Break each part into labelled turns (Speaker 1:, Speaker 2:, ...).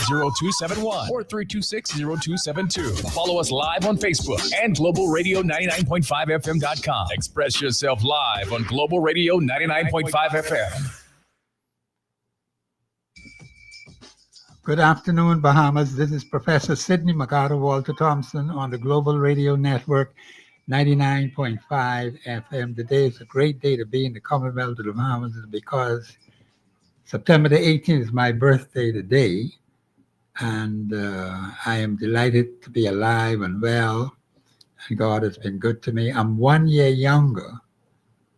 Speaker 1: 326-0271 or 326-0272. Follow us live on Facebook and Global Radio 99.5FM.com. Express yourself live on Global Radio 99.5 FM.
Speaker 2: Good afternoon, Bahamas. This is Professor Sidney Walter Thompson on the Global Radio Network 99.5 FM. Today is a great day to be in the Commonwealth of the Bahamas because September the 18th is my birthday today, and I am delighted to be alive and well, and God has been good to me. I'm 1 year younger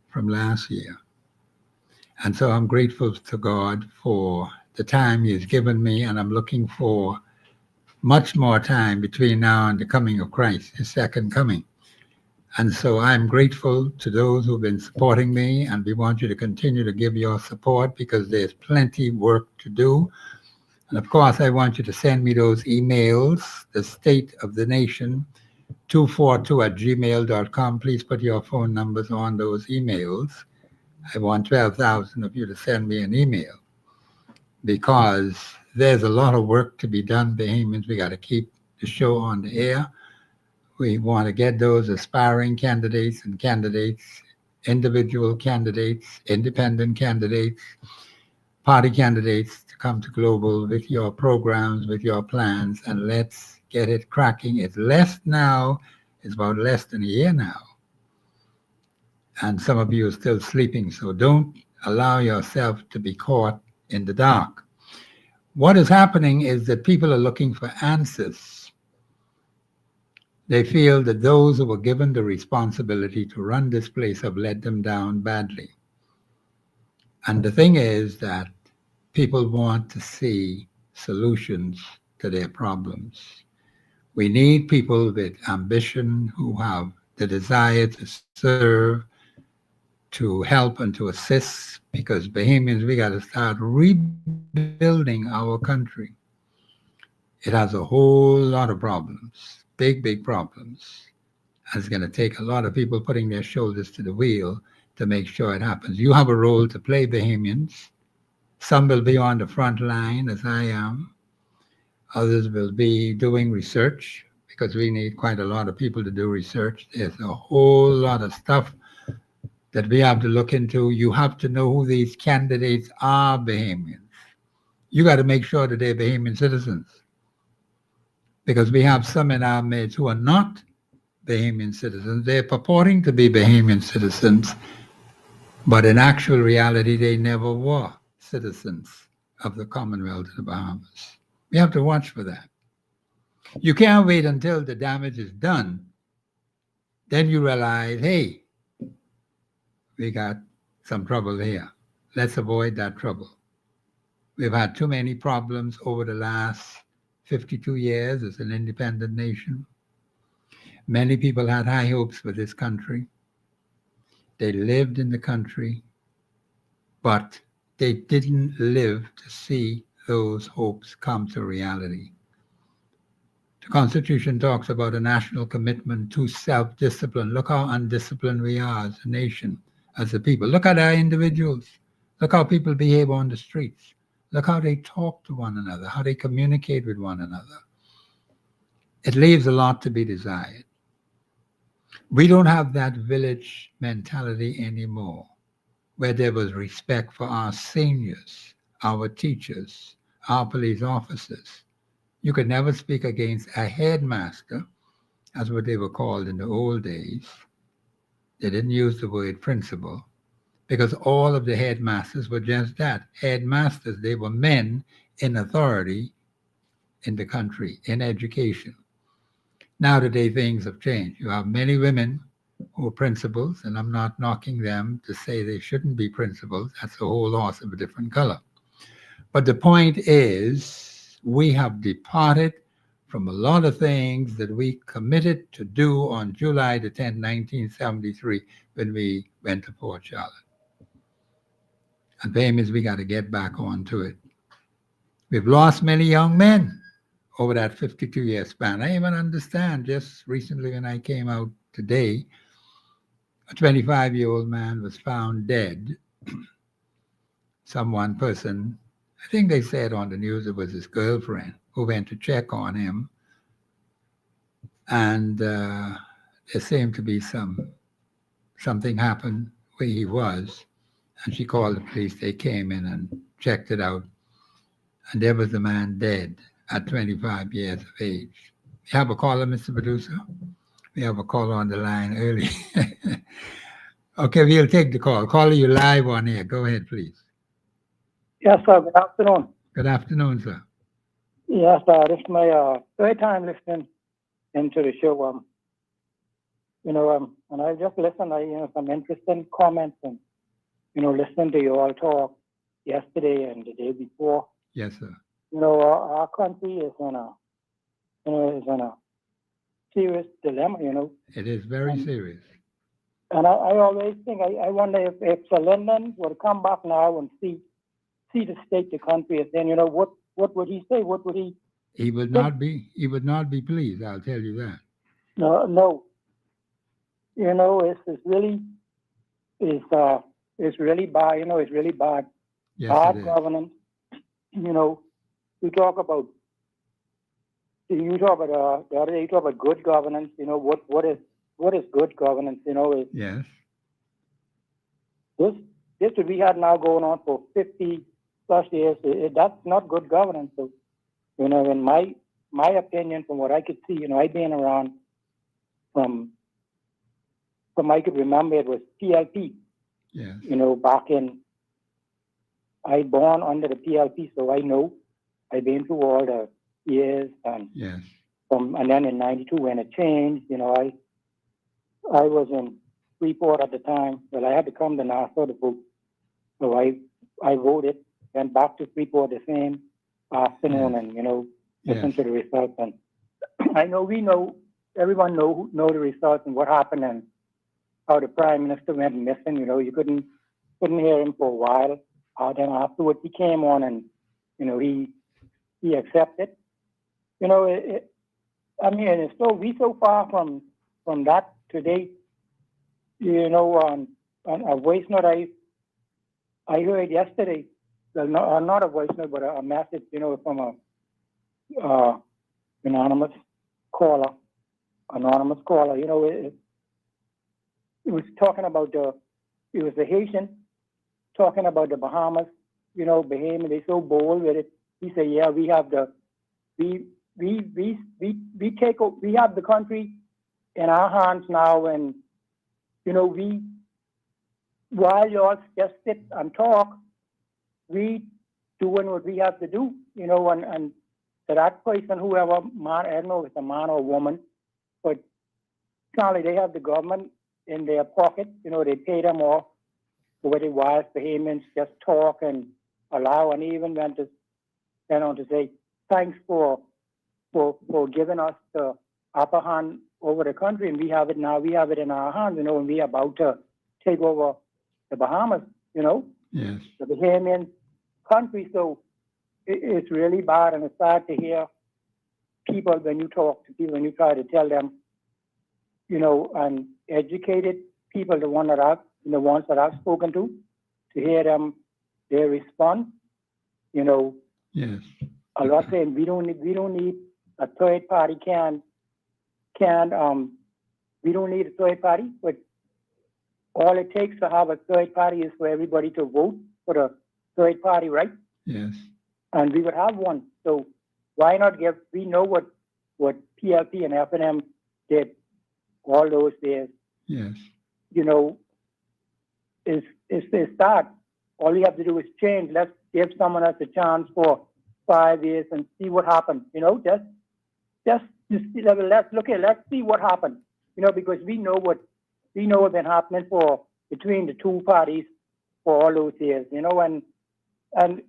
Speaker 2: from last year, and so I'm grateful to God for the time He has given me, and I'm looking for much more time between now and the coming of Christ, His second coming. And so I'm grateful to those who've been supporting me, and we want you to continue to give your support because there's plenty work to do. And of course, I want you to send me those emails, the State of the Nation, 242@gmail.com. Please put your phone numbers on those emails. I want 12,000 of you to send me an email, because there's a lot of work to be done, Bahamians. We got to keep the show on the air. We want to get those aspiring candidates and candidates, individual candidates, independent candidates, party candidates to come to Global with your programs, with your plans, and let's get it cracking. It's less now. It's about less than a year now. And some of you are still sleeping, so don't allow yourself to be caught in the dark. What is happening is that people are looking for answers. They feel that those who were given the responsibility to run this place have let them down badly. And the thing is that people want to see solutions to their problems. We need people with ambition who have the desire to serve, to help and to assist, because Bahamians, we got to start rebuilding our country. It has a whole lot of problems, big problems. And it's going to take a lot of people putting their shoulders to the wheel to make sure it happens. You have a role to play, Bahamians. Some will be on the front line, as I am. Others will be doing research, because we need quite a lot of people to do research. There's a whole lot of stuff that we have to look into. You have to know who these candidates are, Bahamians. You got to make sure that they're Bahamian citizens, because we have some in our midst who are not Bahamian citizens. They're purporting to be Bahamian citizens, but in actual reality, they never were citizens of the Commonwealth of the Bahamas. We have to watch for that. You can't wait until the damage is done. Then you realize, hey, we got some trouble here. Let's avoid that trouble. We've had too many problems over the last 52 years as an independent nation. Many people had high hopes for this country. They lived in the country, but they didn't live to see those hopes come to reality. The Constitution talks about a national commitment to self-discipline. Look how undisciplined we are as a nation, as a people. Look at our individuals. Look how people behave on the streets. Look how they talk to one another, how they communicate with one another. It leaves a lot to be desired. We don't have that village mentality anymore, where there was respect for our seniors, our teachers, our police officers. You could never speak against a headmaster, as what they were called in the old days. They didn't use the word principal, because all of the headmasters were just that, headmasters. They were men in authority in the country, in education. Now today, things have changed. You have many women who are principals, and I'm not knocking them to say they shouldn't be principals. That's a whole horse of a different color. But the point is, we have departed from a lot of things that we committed to do on July the 10th, 1973, when we went to Port Charlotte. And the aim is we got to get back onto it. We've lost many young men over that 52-year span. I even understand, just recently when I came out today, a 25-year-old man was found dead. One person I think they said on the news it was his girlfriend who went to check on him, and there seemed to be something happened where he was, and she called the police. They came in and checked it out, and there was the man dead at 25 years of age. You have a caller, Mr. Producer? We have a caller on the line early. Okay, we'll take the call. Caller, you live on air. Go ahead, please.
Speaker 3: Yes, sir. Good afternoon.
Speaker 2: Good afternoon, sir.
Speaker 3: Yes, sir. This is my third time listening into the show. And I just listened. Some interesting comments and listening to you all talk yesterday and the day before.
Speaker 2: Yes, sir.
Speaker 3: Our country is in a serious dilemma.
Speaker 2: It is very serious.
Speaker 3: And I always think I wonder if Sir Lyndon would come back now and see the state the country is in. What would he say? What would he?
Speaker 2: He would not be. He would not be pleased. I'll tell you that.
Speaker 3: No. It's really bad. It's really bad.
Speaker 2: Yes,
Speaker 3: Bad
Speaker 2: it is.
Speaker 3: governance. We talk about. You talk about the other day. You talk about good governance. What is good governance? Is
Speaker 2: Yes.
Speaker 3: this that we had now going on for 50 plus years. That's not good governance. So, in my opinion, from what I could see, I've been around from I could remember it was PLP.
Speaker 2: Yes.
Speaker 3: Back in, I born under the PLP, so I know. I've been through all the years, and
Speaker 2: Yes.
Speaker 3: and then in '92 when it changed, I was in Freeport at the time. Well, I had to come to Nassau to vote, so I voted, went back to Freeport the same afternoon,
Speaker 2: Yes.
Speaker 3: and listened
Speaker 2: Yes.
Speaker 3: to the results. And I know everyone know the results and what happened and how the prime minister went missing. You couldn't hear him for a while. Then afterwards he came on and he accepted. It's so far from that today. On a voice note I heard yesterday. Well, not a voice note, but a message. From a anonymous caller. It was talking about it was the Haitian talking about the Bahamas, Bahamian. They're so bold with it. He said, yeah, we have we have the country in our hands now, and while y'all just sit and talk, we doing what we have to do, and to that person, whoever man, I don't know if it's a man or a woman, but certainly they have the government in their pocket. They pay them off for what it was. Bahamians just talk and allow, and even went on to say thanks for giving us the upper hand over the country, and we have it now. We have it in our hands, and we are about to take over the Bahamas.
Speaker 2: Yes.
Speaker 3: The Bahamian country. So it's really bad, and it's sad to hear people when you talk to people and you try to tell them, and educated people, the ones that I've spoken to hear them, their response,
Speaker 2: Yes.
Speaker 3: a lot saying we don't need a third party we don't need a third party, but all it takes to have a third party is for everybody to vote for the third party, right?
Speaker 2: Yes.
Speaker 3: And we would have one. So why not we know what PLP and F&M did all those days.
Speaker 2: Yes.
Speaker 3: Is the start. All you have to do is change. Let's give someone else a chance for 5 years and see what happens. Let's see what happens. Because we know what's been happening between the two parties for all those years. And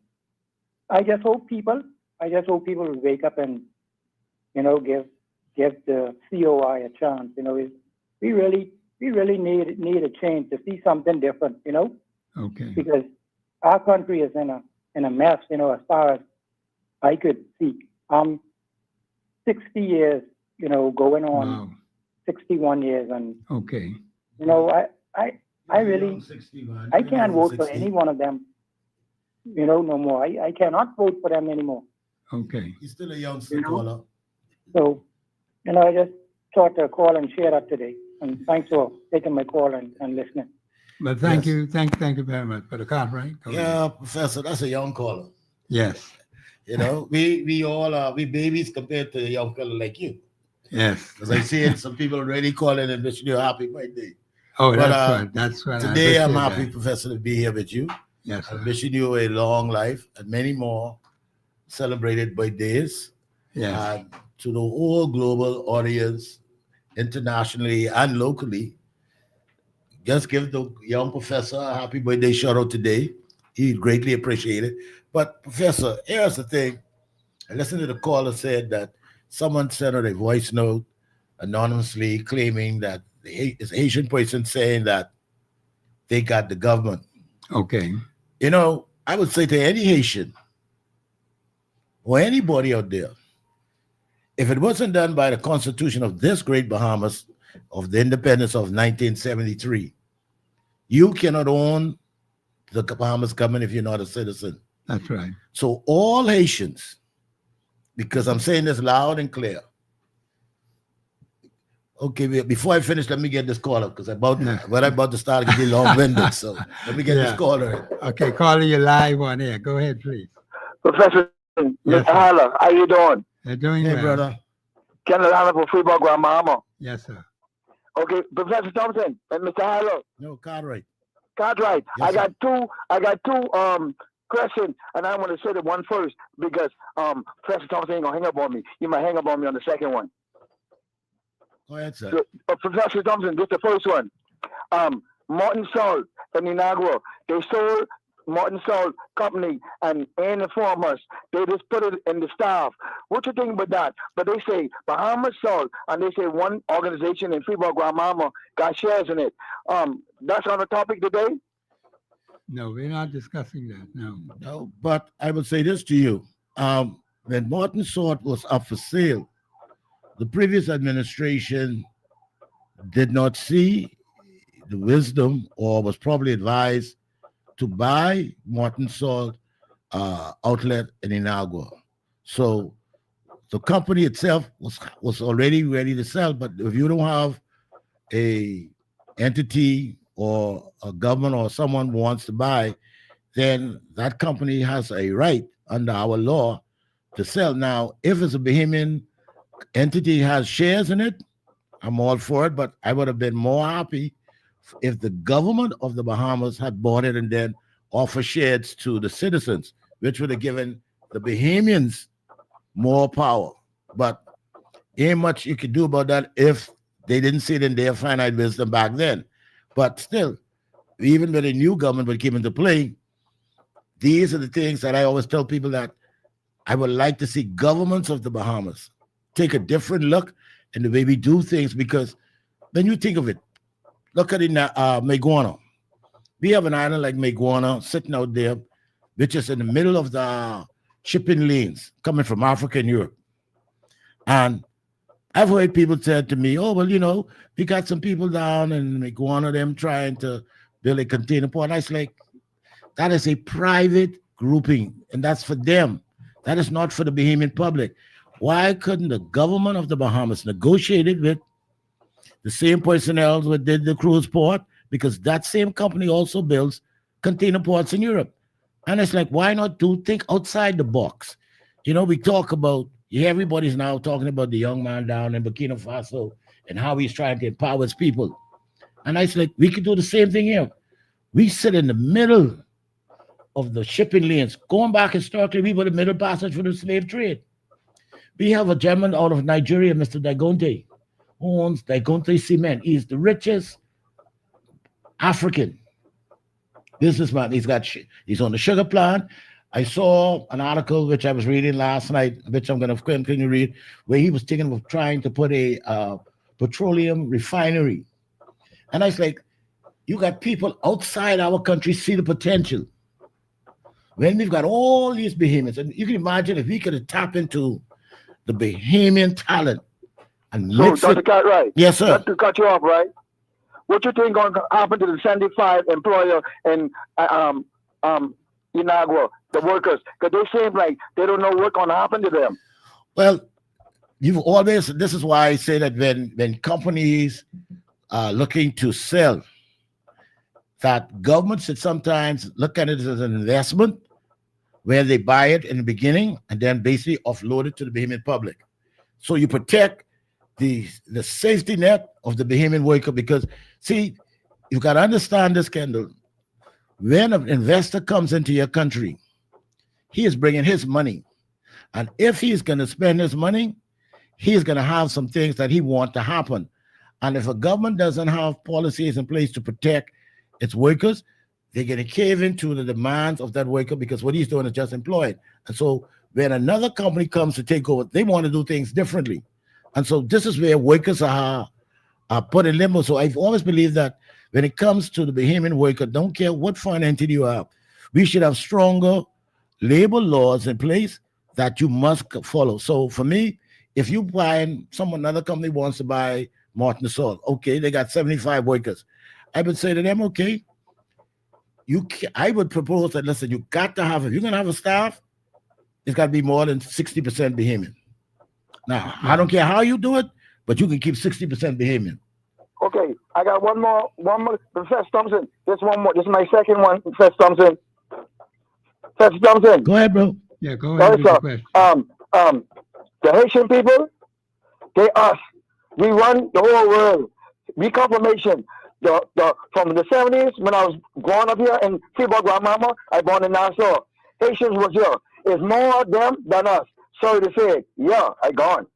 Speaker 3: I just hope people will wake up and give the COI a chance. We really need a change to see something different.
Speaker 2: Okay.
Speaker 3: Because our country is in a mess. As far as I could see, 60 years. Going on.
Speaker 2: Wow.
Speaker 3: 61 years, and
Speaker 2: Okay.
Speaker 3: I really I can't vote for any one of them. no more. I cannot vote for them anymore.
Speaker 2: Okay.
Speaker 4: He's still a youngster caller.
Speaker 3: So, I just thought to call and share that today. And thanks for taking my call and listening.
Speaker 2: But thank
Speaker 4: Yes.
Speaker 2: you. Thank you very much for the call, right? Go ahead.
Speaker 4: Yeah, Professor, that's a young caller.
Speaker 2: Yes.
Speaker 4: We all are babies compared to a young fella like you.
Speaker 2: Yes.
Speaker 4: As I said, some people already calling and wishing you a happy birthday.
Speaker 2: Oh,
Speaker 4: But,
Speaker 2: that's what.
Speaker 4: Today
Speaker 2: I
Speaker 4: I'm
Speaker 2: appreciate
Speaker 4: happy,
Speaker 2: that.
Speaker 4: Professor, to be here with you.
Speaker 2: Yes,
Speaker 4: I'm
Speaker 2: sir.
Speaker 4: wishing you a long life and many more celebrated birthdays.
Speaker 2: Yes.
Speaker 4: And to the whole global audience, internationally and locally, just give the young professor a happy birthday shout out today. He'd greatly appreciate it. But Professor, here's the thing. I listened to the caller said that someone sent out a voice note anonymously claiming that it's Asian person saying that they got the government.
Speaker 2: Okay.
Speaker 4: I would say to any Haitian or anybody out there, if it wasn't done by the Constitution of this great Bahamas of the independence of 1973, you cannot own the Bahamas government if you're not a citizen.
Speaker 2: That's right.
Speaker 4: So all Haitians, because I'm saying this loud and clear. Okay, before I finish, let me get this caller because what I'm about to start can be long-winded. So let me get this caller in.
Speaker 2: Okay, caller, you live on air. Go ahead, please.
Speaker 5: Professor, Mr. Haller, how you doing?
Speaker 2: They're doing
Speaker 4: Hey,
Speaker 2: well.
Speaker 4: brother.
Speaker 5: Kenneth Haller for Freeport Grandmama.
Speaker 2: Yes, sir.
Speaker 5: Okay, Professor Thompson and Mr. Haller.
Speaker 4: No, Cartwright.
Speaker 5: Cartwright.
Speaker 4: Yes,
Speaker 5: I got two questions, and I want to say the one first because Professor Thompson ain't gonna hang up on me. You might hang up on me on the second one.
Speaker 4: Go ahead, sir.
Speaker 5: So, Professor Thompson, this is the first one. Martin Salt and Inagua, they sold Martin Salt Company and inform us. They just put it in the staff. What you think about that? But they say Bahamas Salt, and they say one organization in Freeport Grandmama got shares in it. That's on the topic today?
Speaker 2: No, we're not discussing that. No.
Speaker 4: No, but I would say this to you. When Martin Salt was up for sale, the previous administration did not see the wisdom or was probably advised to buy Martin Salt outlet in Inagua. So the company itself was already ready to sell, but if you don't have a entity or a government or someone who wants to buy, then that company has a right under our law to sell. Now, if it's a Bahamian entity has shares in it, I'm all for it, but I would have been more happy if the government of the Bahamas had bought it and then offered shares to the citizens, which would have given the Bahamians more power. But ain't much you could do about that if they didn't see it in their finite wisdom back then. But still, even when a new government would come into play, these are the things that I always tell people that I would like to see governments of the Bahamas take a different look in the way we do things, because when you think of it, look at it now, Maguana. We have an island like Maguana sitting out there, which is in the middle of the shipping lanes coming from Africa and Europe. And I've heard people say to me, oh, well, we got some people down in Maguana, them trying to build a container port. And I was like, that is a private grouping, and that's for them. That is not for the Bahamian public. Why couldn't the government of the Bahamas negotiate it with the same personnel who did the cruise port? Because that same company also builds container ports in Europe. And it's like, why not think outside the box? We talk about, everybody's now talking about the young man down in Burkina Faso and how he's trying to empower his people. And I was like, we could do the same thing here. We sit in the middle of the shipping lanes. Going back historically, we were the middle passage for the slave trade. We have a gentleman out of Nigeria, Mr. Dagonte, who owns Dagonte Cement. He's the richest African businessman. He's on the sugar plant. I saw an article which I was reading last night, which I'm going to continue to read, where he was thinking of trying to put a petroleum refinery. And I was like, you got people outside our country see the potential. When we've got all these Bahamians, and you can imagine if we could have tapped into the Bahamian talent and mix
Speaker 5: So, Dr. Cartwright,
Speaker 4: Yes, sir.
Speaker 5: not to cut you off, right? What you think going to happen to the 75 employer in Inagua, the workers, because they seem like they don't know what's going to happen to them.
Speaker 4: Well, you've always, this is why I say that when companies are looking to sell, that government should sometimes look at it as an investment where they buy it in the beginning and then basically offload it to the Bahamian public. So you protect the safety net of the Bahamian worker, because, see, you've got to understand this, Kendall. When an investor comes into your country, he is bringing his money. And if he's going to spend his money, he's going to have some things that he wants to happen. And if a government doesn't have policies in place to protect its workers, they're going to cave into the demands of that worker, because what he's doing is just employed. And so when another company comes to take over, they want to do things differently. And so this is where workers are put in limbo. So I've always believed that when it comes to the Bahamian worker, don't care what foreign entity you have, we should have stronger labor laws in place that you must follow. So for me, if you buy, another company wants to buy Martin Salt, okay, they got 75 workers. I would say to them, okay, I would propose that, listen, you got to have, if you're going to have a staff, it's got to be more than 60% Bahamian. Now, I don't care how you do it, but you can keep 60% Bahamian.
Speaker 5: Okay, I got one more. Professor Thompson, this one more. This is my second one, Professor Thompson. Professor Thompson.
Speaker 4: Go ahead, bro.
Speaker 2: Yeah, go ahead with the question.
Speaker 5: The Haitian people, they us. We run the whole world. We confirmation. From the 70s, when I was growing up here in Freeport, Grandmama, I born in Nassau. Haitians was here. It's more them than us. Sorry to say it. Yeah, I gone.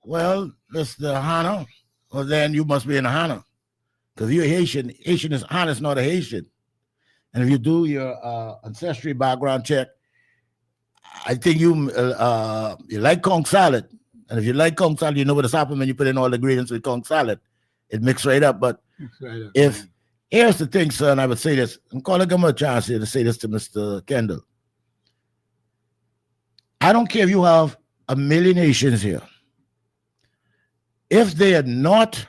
Speaker 4: Well, Mr. Hana, well, then you must be in Hana. Because you're Haitian. Haitian is Hana, is not a Haitian. And if you do your ancestry background check, I think you like conch salad. And if you like conch salad, you know what has happened when you put in all the ingredients with conch salad. It mixed right up. But here's the thing, son, I would say this. I'm calling him a chance here to say this to Mr. Kendall. I don't care if you have a million Haitians here. If they are not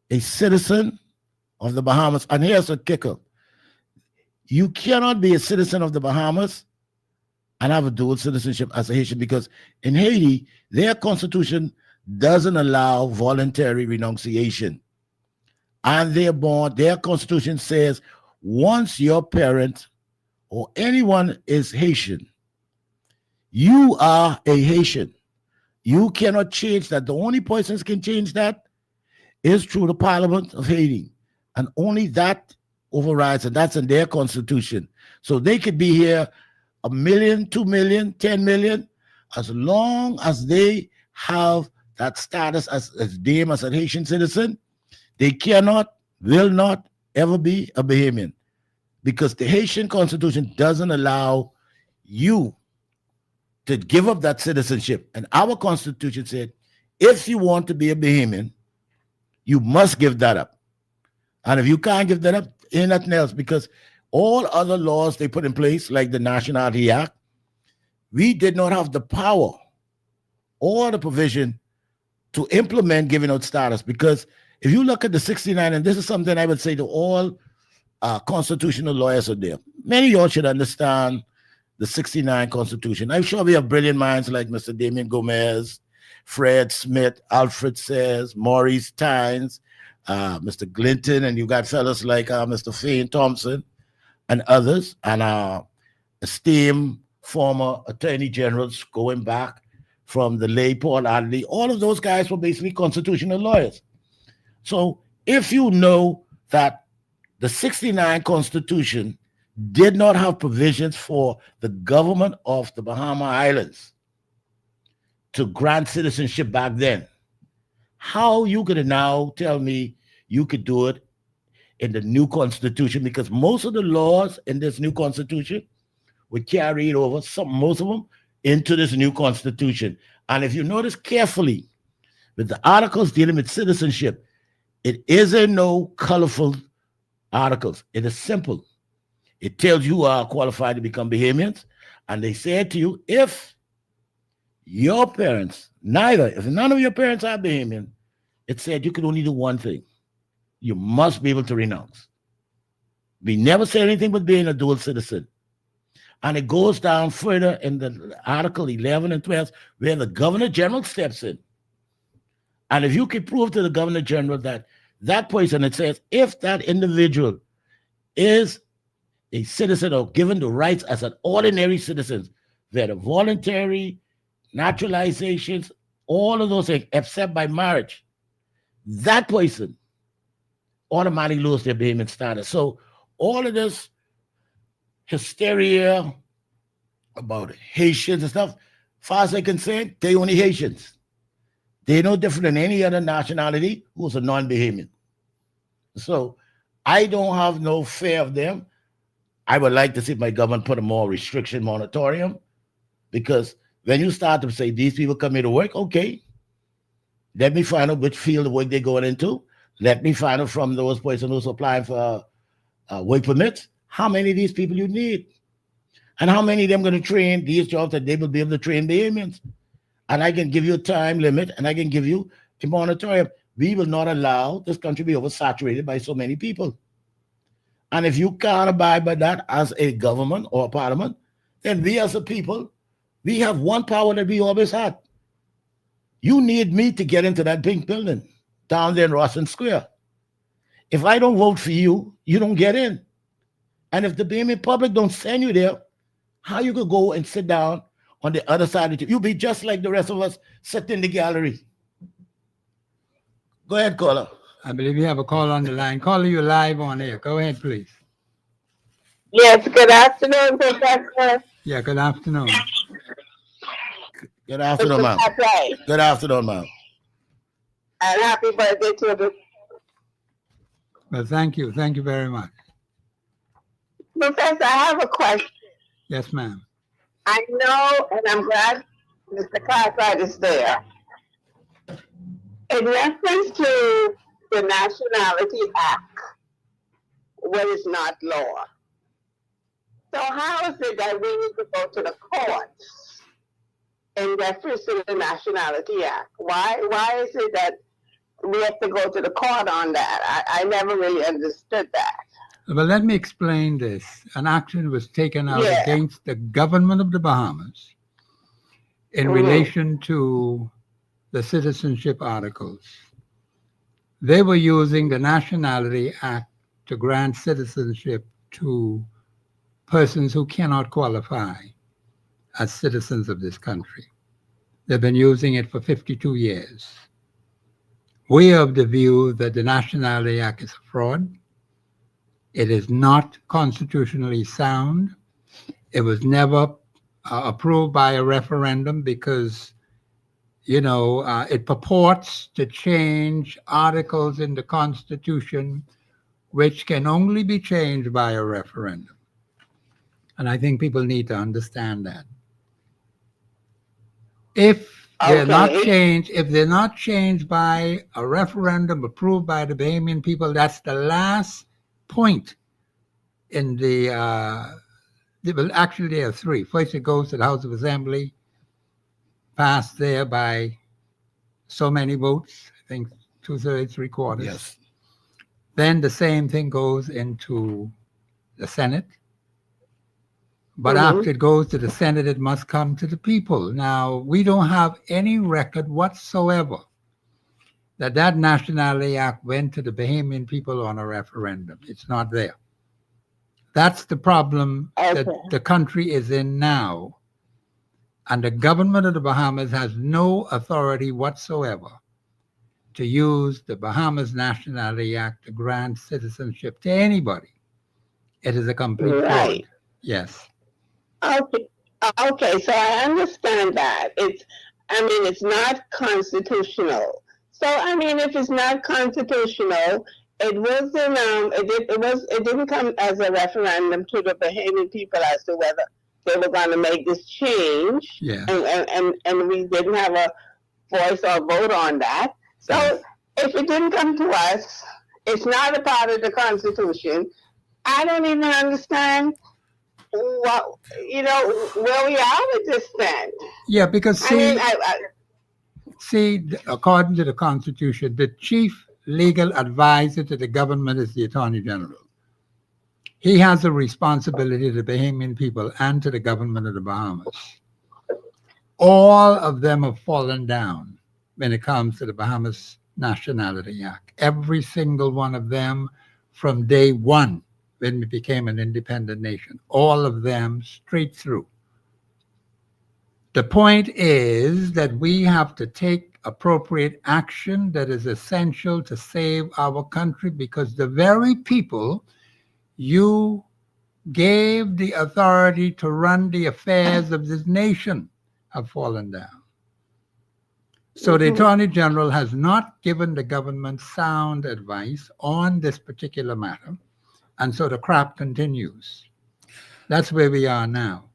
Speaker 4: a citizen of the Bahamas, and here's a kicker, you cannot be a citizen of the Bahamas and have a dual citizenship as a Haitian, because in Haiti, their constitution doesn't allow voluntary renunciation. And their constitution says once your parent or anyone is Haitian, you are a Haitian. You cannot change that. The only persons can change that is through the Parliament of Haiti. And only that overrides, and that's in their constitution. So they could be here 1 million, 2 million, 10 million, as long as they have that status as deemed as a Haitian citizen, they cannot, will not ever be a Bahamian, because the Haitian constitution doesn't allow you to give up that citizenship. And our constitution said, if you want to be a Bahamian, you must give that up. And if you can't give that up, ain't nothing else, because all other laws they put in place, like the Nationality Act, we did not have the power or the provision to implement giving out status. Because if you look at the 69, and this is something I would say to all constitutional lawyers out there, many of y'all should understand the 69 Constitution. I'm sure we have brilliant minds like Mr. Damien Gomez, Fred Smith, Alfred Sayers, Maurice Tynes, Mr. Glinton, and you got fellas like Mr. Sidney Thompson and others, and esteemed former attorney generals going back from the late Paul Adley. All of those guys were basically constitutional lawyers. So if you know that the 69 Constitution did not have provisions for the government of the Bahama Islands to grant citizenship back then, how you could now tell me you could do it in the new Constitution? Because most of the laws in this new Constitution were carried over, most of them, into this new Constitution. And if you notice carefully, with the articles dealing with citizenship, it isn't no colorful articles. It is simple. It tells you are qualified to become Bahamians, and they said to you, if your parents, if none of your parents are Bahamian, it said you could only do one thing. You must be able to renounce. We never say anything but being a dual citizen. And it goes down further in the Article 11 and 12, where the Governor General steps in. And if you can prove to the Governor General that that person, it says, if that individual is a citizen or given the rights as an ordinary citizen, whether voluntary, naturalizations, all of those things, except by marriage, that person automatically lose their Bahamian status. So all of this hysteria about Haitians and stuff, far as I can say, they only Haitians. They're no different than any other nationality who's a non-Bahamian. So I don't have no fear of them. I would like to see my government put a more restriction moratorium, because when you start to say these people come here to work, okay, let me find out which field of work they're going into. Let me find out from those persons who's applying for work permits, how many of these people you need, and how many of them going to train these jobs that they will be able to train Bahamians. And I can give you a time limit, and I can give you a moratorium. We will not allow this country to be oversaturated by so many people. And if you can't abide by that as a government or a parliament, then we as a people, we have one power that we always had. You need me to get into that pink building down there in Rawson Square. If I don't vote for you, you don't get in. And if the Bahamian public don't send you there, how you could go and sit down on the other side of it? You'll be just like the rest of us sitting in the gallery. Go ahead, caller.
Speaker 2: I believe you have a call on the line. Caller, you're live on air. Go ahead, please.
Speaker 6: Yes, good afternoon, Professor.
Speaker 2: Yeah, good afternoon.
Speaker 4: Good afternoon, ma'am.
Speaker 6: Right.
Speaker 4: Good afternoon, ma'am.
Speaker 6: And happy birthday to the
Speaker 2: Well, thank you. Thank you very much.
Speaker 6: Professor. I have a question.
Speaker 2: Yes, ma'am.
Speaker 6: I know, and I'm glad Mr. Cartwright is there. In reference to the Nationality Act, what is not law. So how is it that we need to go to the courts in reference to the Nationality Act? Why is it that we have to go to the court on that? I never really understood that.
Speaker 2: Well, let me explain this. An action was taken out against the government of the Bahamas in relation to the citizenship articles. They were using the Nationality Act to grant citizenship to persons who cannot qualify as citizens of this country. They've been using it for 52 years. We are of the view that the Nationality Act is a fraud. It is not constitutionally sound. It was never approved by a referendum because, it purports to change articles in the Constitution, which can only be changed by a referendum. And I think people need to understand that. If they're not changed by a referendum approved by the Bahamian people, that's the last point in actually there are three. First, it goes to the House of Assembly, passed there by so many votes, I think 2/3, 3/4.
Speaker 4: Yes.
Speaker 2: Then the same thing goes into the Senate. But after it goes to the Senate, it must come to the people. Now, we don't have any record whatsoever that Nationality Act went to the Bahamian people on a referendum. It's not there. That's the problem that the country is in now. And the government of the Bahamas has no authority whatsoever to use the Bahamas Nationality Act to grant citizenship to anybody. It is a complete fraud. Yes.
Speaker 6: Okay, so I understand that. It's not constitutional. So, if it's not constitutional, it didn't come as a referendum to the Bahamian people as to whether they were going to make this change.
Speaker 2: Yeah.
Speaker 6: And we didn't have a voice or vote on that. So if it didn't come to us, it's not a part of the Constitution. I don't even understand where we are with this then.
Speaker 2: Yeah, because according to the Constitution, the chief legal advisor to the government is the Attorney General. He has a responsibility to the Bahamian people and to the government of the Bahamas. All of them have fallen down when it comes to the Bahamas Nationality Act. Every single one of them from day one when we became an independent nation. All of them straight through. The point is that we have to take appropriate action that is essential to save our country, because the very people you gave the authority to run the affairs of this nation have fallen down. So the Attorney General has not given the government sound advice on this particular matter, and so the crap continues. That's where we are now.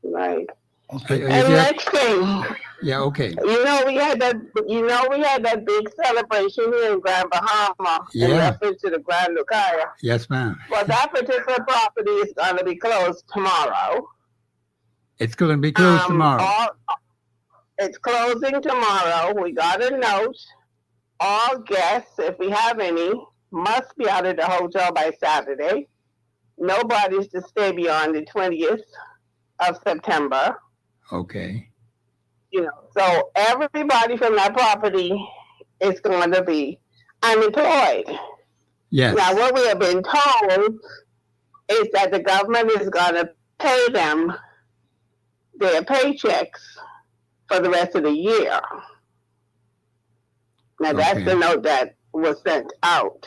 Speaker 6: Right.
Speaker 4: Okay.
Speaker 6: And next thing,
Speaker 2: Yeah, okay.
Speaker 6: we had that big celebration here in Grand Bahama in
Speaker 2: Yeah.
Speaker 6: reference to the Grand Lucaya.
Speaker 2: Yes, ma'am.
Speaker 6: Well, that particular property is going to be closed tomorrow.
Speaker 2: It's going to be closed tomorrow.
Speaker 6: It's closing tomorrow. We got a note. All guests, if we have any, must be out of the hotel by Saturday. Nobody's to stay beyond the 20th of September.
Speaker 2: Okay.
Speaker 6: So everybody from that property is going to be unemployed.
Speaker 2: Yes.
Speaker 6: Now, what we have been told is that the government is going to pay them their paychecks for the rest of the year. Now, that's the note that was sent out.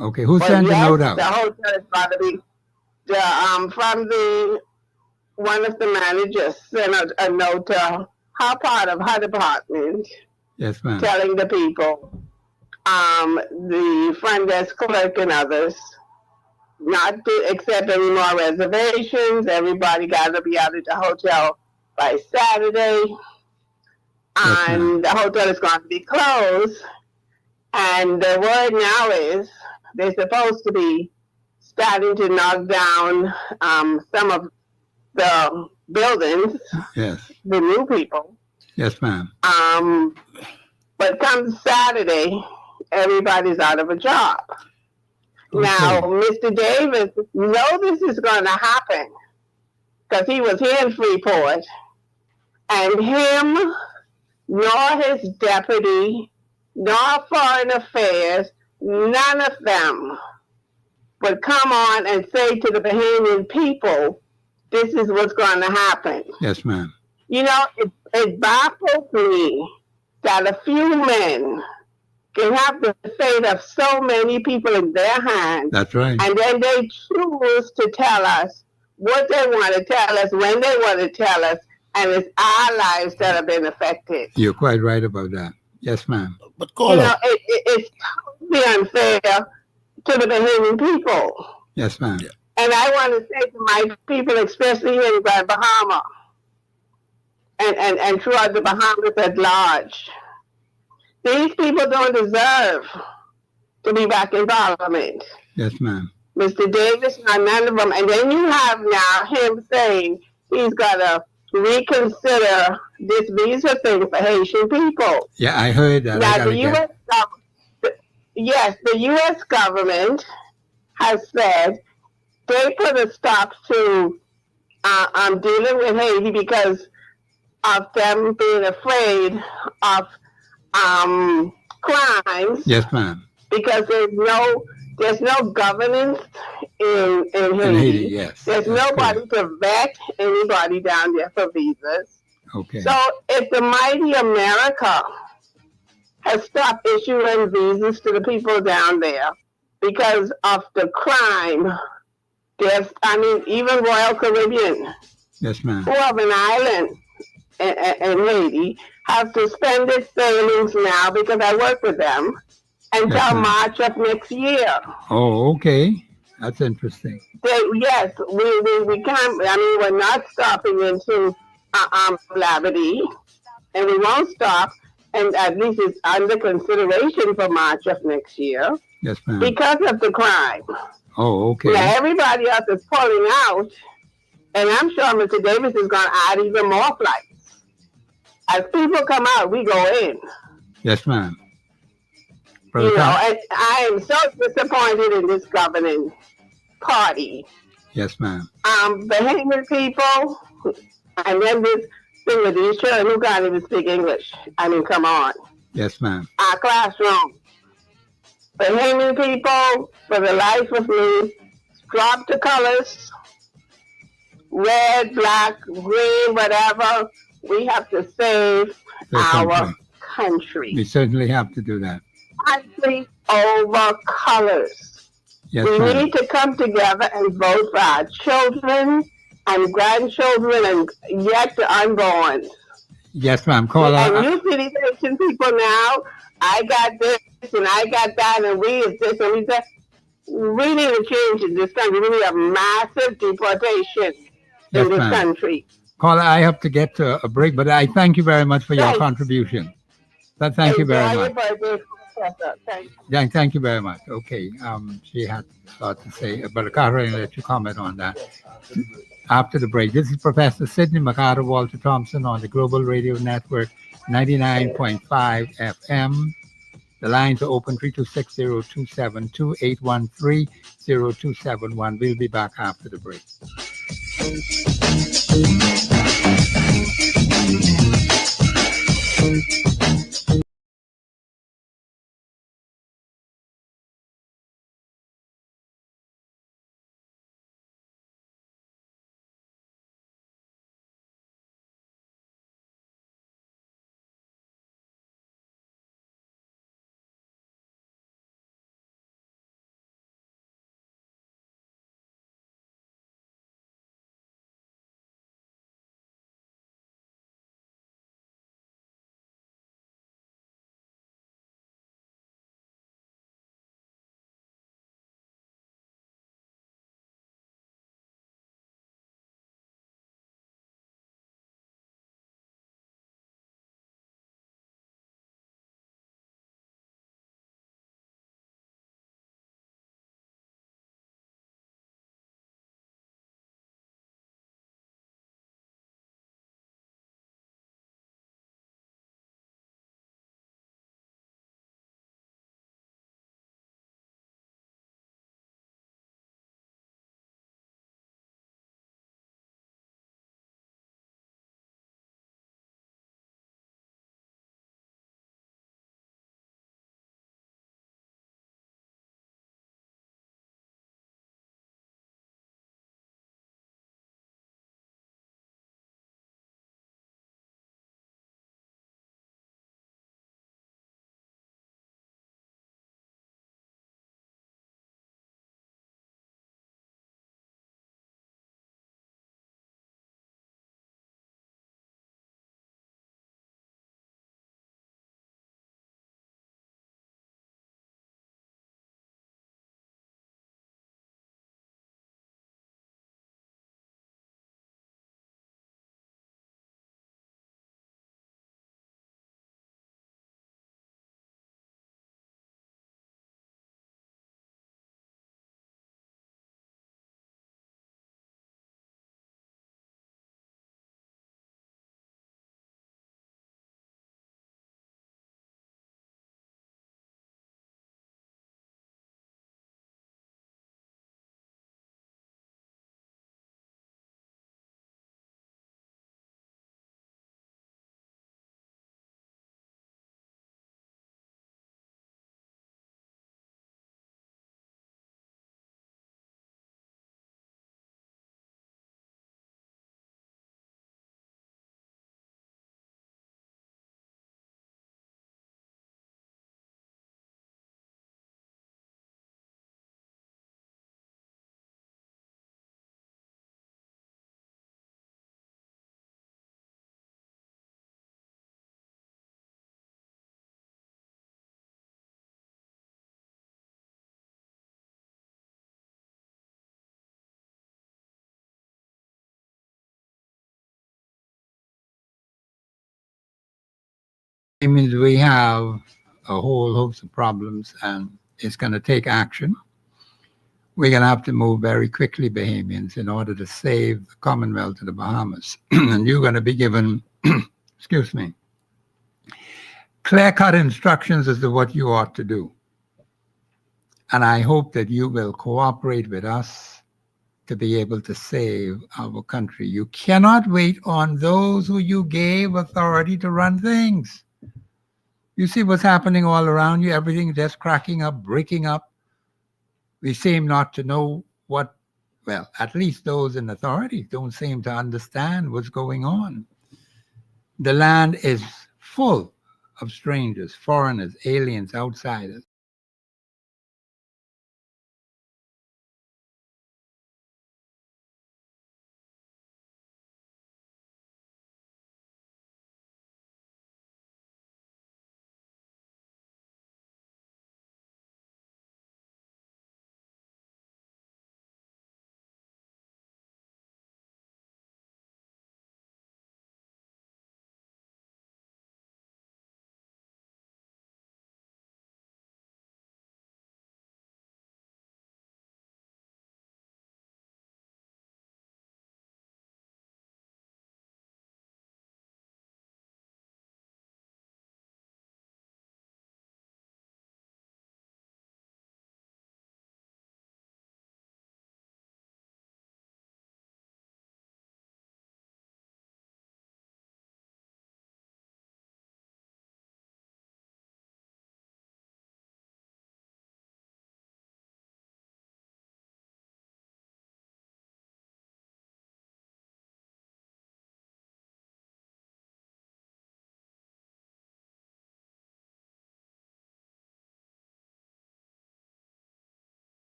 Speaker 2: Okay. Who sent the note out?
Speaker 6: The hotel is going to be one of the managers sent a note to her part of her department.
Speaker 2: Yes, ma'am.
Speaker 6: Telling the people, the front desk clerk and others, not to accept any more reservations. Everybody got to be out of the hotel by Saturday.
Speaker 2: Yes,
Speaker 6: and the hotel is going to be closed. And the word now is they're supposed to be starting to knock down some of the buildings.
Speaker 2: Yes.
Speaker 6: The new people.
Speaker 2: Yes, ma'am.
Speaker 6: But come Saturday, everybody's out of a job. Okay. Now, Mr. Davis, this is going to happen because he was here in Freeport, and him, nor his deputy, nor Foreign Affairs, none of them would come on and say to the Bahamian people, this is what's going to happen.
Speaker 2: Yes, ma'am.
Speaker 6: It baffles me that a few men can have the fate of so many people in their hands.
Speaker 2: That's right.
Speaker 6: And then they choose to tell us what they want to tell us, when they want to tell us, and it's our lives that have been affected.
Speaker 2: You're quite right about that. Yes, ma'am.
Speaker 4: But caller,
Speaker 6: it's totally unfair to the Bahamian people.
Speaker 2: Yes, ma'am.
Speaker 6: And I want to say to my people, especially here in Bahama, and throughout the Bahamas at large, these people don't deserve to be back in Parliament.
Speaker 2: Yes, ma'am.
Speaker 6: Mr. Davis, none of them. And then you have now him saying he's got to reconsider this visa thing for Haitian people.
Speaker 2: Yeah, I heard that.
Speaker 6: Now, the U.S. government has said they put a stop to dealing with Haiti because of them being afraid of crimes.
Speaker 2: Yes, ma'am.
Speaker 6: Because there's no governance in Haiti.
Speaker 2: Yes.
Speaker 6: There's nobody to vet anybody down there for visas.
Speaker 2: Okay.
Speaker 6: So if the mighty America has stopped issuing visas to the people down there because of the crime, even Royal Caribbean,
Speaker 2: yes, ma'am,
Speaker 6: who have an island in Haiti, have suspended sailings now because I work with them until March of next year.
Speaker 2: Oh, okay. That's interesting.
Speaker 6: We can't. We're not stopping into Labadee, and we won't stop. And at least it's under consideration for March of next year.
Speaker 2: Yes, ma'am.
Speaker 6: Because of the crime.
Speaker 2: Oh, okay.
Speaker 6: Now everybody else is pulling out, and I'm sure Mr. Davis is going to add even more flights. As people come out, we go in.
Speaker 2: Yes, ma'am.
Speaker 6: And I am so disappointed in this government party.
Speaker 2: Yes, ma'am.
Speaker 6: Bahamian people, and then this thing with these children who can't even speak English. I mean, come on.
Speaker 2: Yes, ma'am.
Speaker 6: Our classroom. Bahamian people, for the life of me, drop the colors, red, black, green, whatever. We have to save our country.
Speaker 2: We certainly have to do that.
Speaker 6: Country over colors.
Speaker 2: Yes,
Speaker 6: we
Speaker 2: ma'am.
Speaker 6: need to come together and vote for our children and grandchildren and yet the unborn.
Speaker 2: Yes, ma'am.
Speaker 6: And you see these Haitian people now, I got this and I got that and we is this and we that. We need to change in this country. We need a massive deportation in this country.
Speaker 2: Caller, I have to get to a break, but I thank you very much for your contribution. Thank you very much. Yeah, thank you very much. Okay, she had a lot to say, but Carter, I'll let you comment on that after the break. This is Professor Sidney McCarter, Walter Thompson on the Global Radio Network, 99.5 FM. The lines are open 326-0272-813-0271. We'll be back after the break. It means we have a whole host of problems and it's going to take action. We're going to have to move very quickly, Bahamians, in order to save the Commonwealth of the Bahamas. And you're going to be given, excuse me, clear-cut instructions as to what you ought to do. And I hope that you will cooperate with us to be able to save our country. You cannot wait on those who you gave authority to run things. You see what's happening all around you, everything just cracking up, breaking up. We seem not to know what, well, at least those in authority don't seem to understand what's going on. The land is full of strangers, foreigners, aliens, outsiders.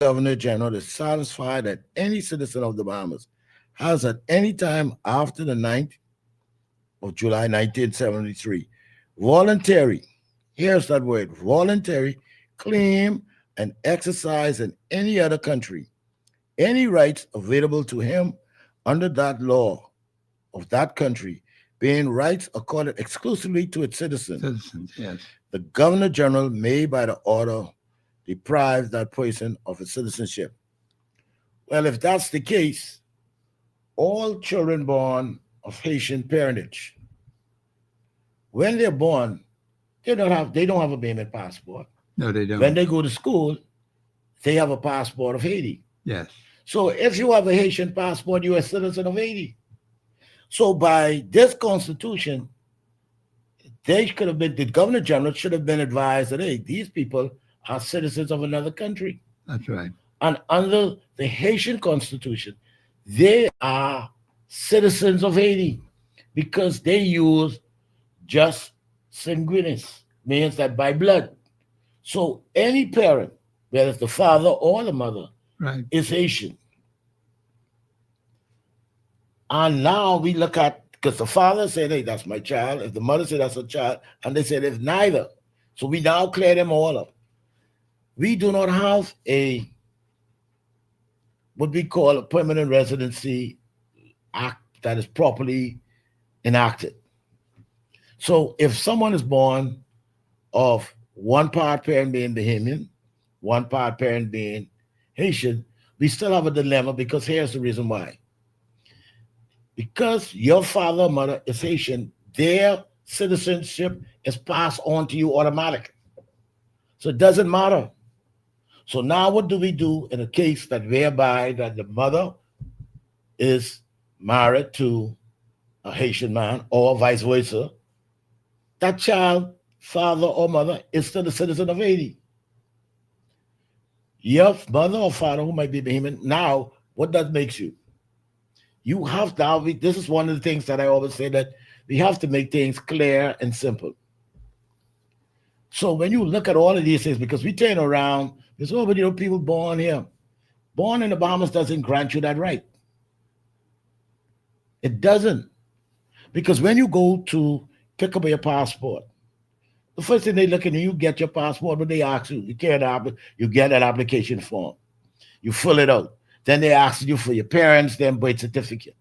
Speaker 4: Governor General is satisfied that any citizen of the Bahamas has at any time after the 9th of July 1973 voluntary, here's that word, voluntary, claim and exercise in any other country any rights available to him under that law of that country, being rights accorded exclusively to its citizens.
Speaker 2: Citizens, yes.
Speaker 4: The Governor General may, by the order, deprive that person of its citizenship. Well, if that's the case, all children born of Haitian parentage, when they're born, they don't have a Bahamian passport.
Speaker 2: No, they don't.
Speaker 4: When they go to school, they have a passport of Haiti.
Speaker 2: Yes.
Speaker 4: So if you have a Haitian passport, you're a citizen of Haiti. So by this constitution, they could have been, the Governor General should have been advised that, hey, these people are citizens of another country.
Speaker 2: That's right.
Speaker 4: And under the Haitian constitution, they are citizens of Haiti because they use just sanguinis, means that by blood. So any parent, whether it's the father or the mother,
Speaker 2: Right.
Speaker 4: is Haitian. And now we look at, because the father said, hey, that's my child. If the mother said that's her child, and they said it's neither. So we now clear them all up. We do not have what we call a permanent residency act that is properly enacted. So if someone is born of one part parent being Bahamian, one part parent being Haitian, we still have a dilemma because here's the reason why. Because your father or mother is Haitian, their citizenship is passed on to you automatically. So it doesn't matter. So now what do we do in a case that whereby that the mother is married to a Haitian man or vice versa? That child, father or mother, is still a citizen of Haiti. Your mother or father who might be Bahamian, now what that makes you? You have to, this is one of the things that I always say, that we have to make things clear and simple. So when you look at all of these things, because we turn around, there's but people born here. Born in the Bahamas doesn't grant you that right. It doesn't. Because when you go to pick up your passport, The first thing they look at you get your passport, but they ask you, you get an application form. You fill it out. Then they ask you for your parents, then birth certificate.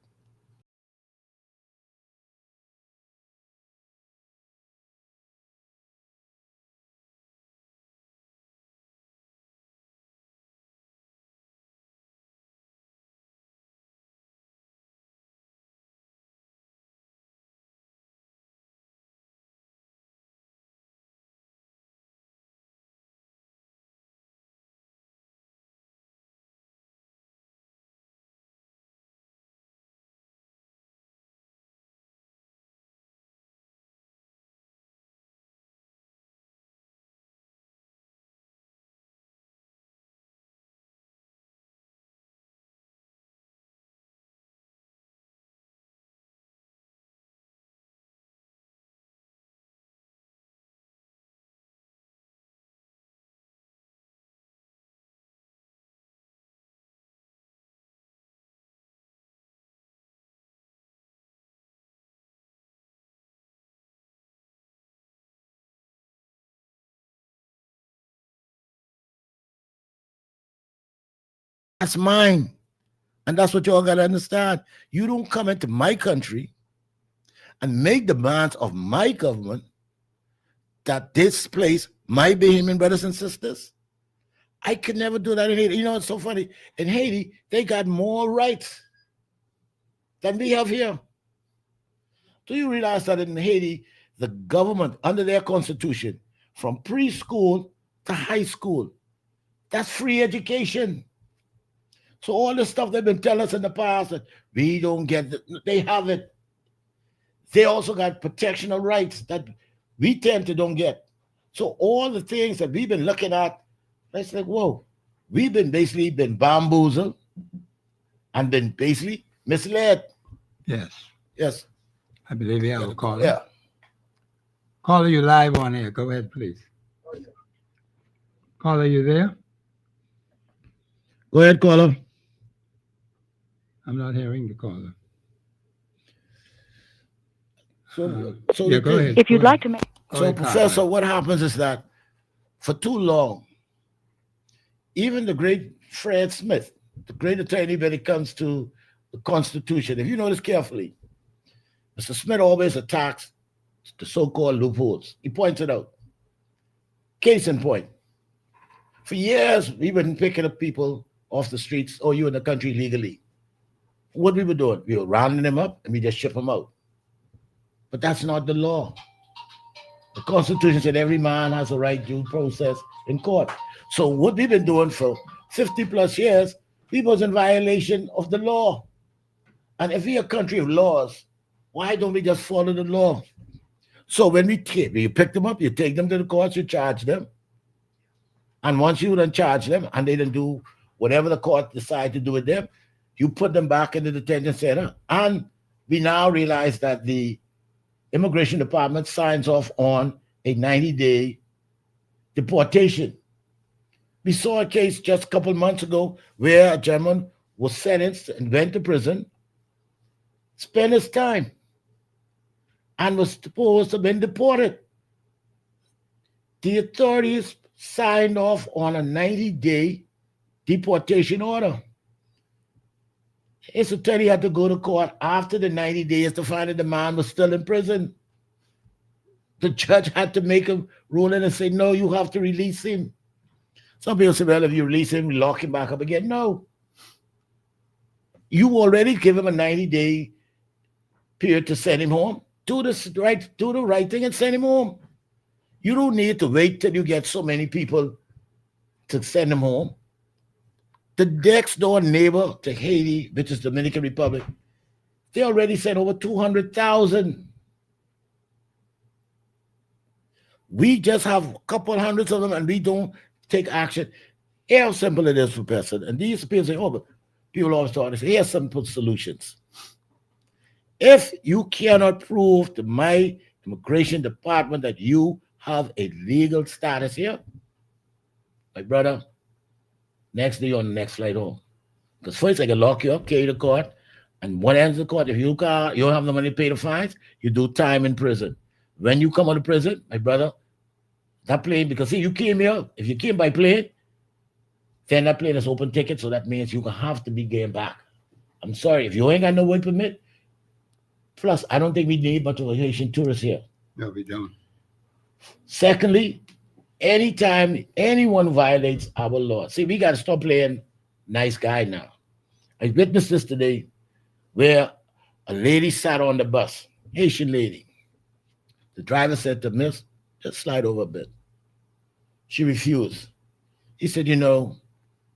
Speaker 4: That's mine. And that's what y'all got to understand. You don't come into my country and make demands of my government that displace my Bahamian brothers and sisters. I could never do that in Haiti. You know, it's so funny. In Haiti, they got more rights than we have here. Do you realize that in Haiti, the government, under their constitution, from preschool to high school, that's free education. So all the stuff they've been telling us in the past that we don't get, they have it. They also got protectional rights that we tend to don't get. So all the things that we've been looking at, it's like, whoa, we've been basically been bamboozled and been basically misled.
Speaker 2: Yes.
Speaker 4: Yes.
Speaker 2: I believe you have a caller.
Speaker 4: Yeah.
Speaker 2: Caller, you live on air. Go ahead, please. Caller, you there?
Speaker 4: Go ahead, caller.
Speaker 2: I'm not hearing the caller.
Speaker 4: So
Speaker 2: yeah, go ahead.
Speaker 7: If you'd like to make.
Speaker 4: So, Professor, what happens is that for too long, even the great Fred Smith, the great attorney when it comes to the Constitution, if you notice carefully, Mr. Smith always attacks the so-called loopholes. He points it out. Case in point. For years, we've been picking up people off the streets or you in the country legally. What we were doing, we were rounding them up and we just ship them out. But that's not the law. The Constitution said every man has a right due process in court. So what we've been doing for 50 plus years, we was in violation of the law. And if we're a country of laws, why don't we just follow the law? So when you pick them up, you take them to the courts, you charge them. And once you done charge them and they didn't do whatever the court decide to do with them, you put them back in the detention center. And we now realize that the Immigration Department signs off on a 90-day deportation. We saw a case just a couple months ago where a gentleman was sentenced and went to prison, spent his time, and was supposed to have been deported. The authorities signed off on a 90-day deportation order. His attorney had to go to court after the 90 days to find that the man was still in prison. The judge had to make a ruling and say, no, you have to release him. Some people say, well, if you release him, lock him back up again. No. You already give him a 90-day period to send him home. Do the right thing and send him home. You don't need to wait till you get so many people to send him home. The next door neighbor to Haiti, which is Dominican Republic, they already sent over 200,000. We just have a couple hundreds of them and we don't take action. Here's how simple it is, Professor. And these people say, oh, but people always talk, they say, here's simple solutions. If you cannot prove to my immigration department that you have a legal status here, my brother, next day on the next flight home. Because first I can lock you up, carry you to court, and what ends the court, if you don't have the money to pay the fines, you do time in prison. When you come out of prison, my brother, That plane, because see, you came here. If you came by plane, then that plane is open ticket, so that means you can have to be getting back. I'm sorry, if you ain't got no work permit. Plus, I don't think we need much of a Haitian tourist here.
Speaker 2: No, we don't.
Speaker 4: Secondly, anytime anyone violates our law, see, we got to stop playing nice guy now. I witnessed this today where a lady sat on the bus, Haitian lady. The driver said to Miss, just slide over a bit. She refused. He said, you know,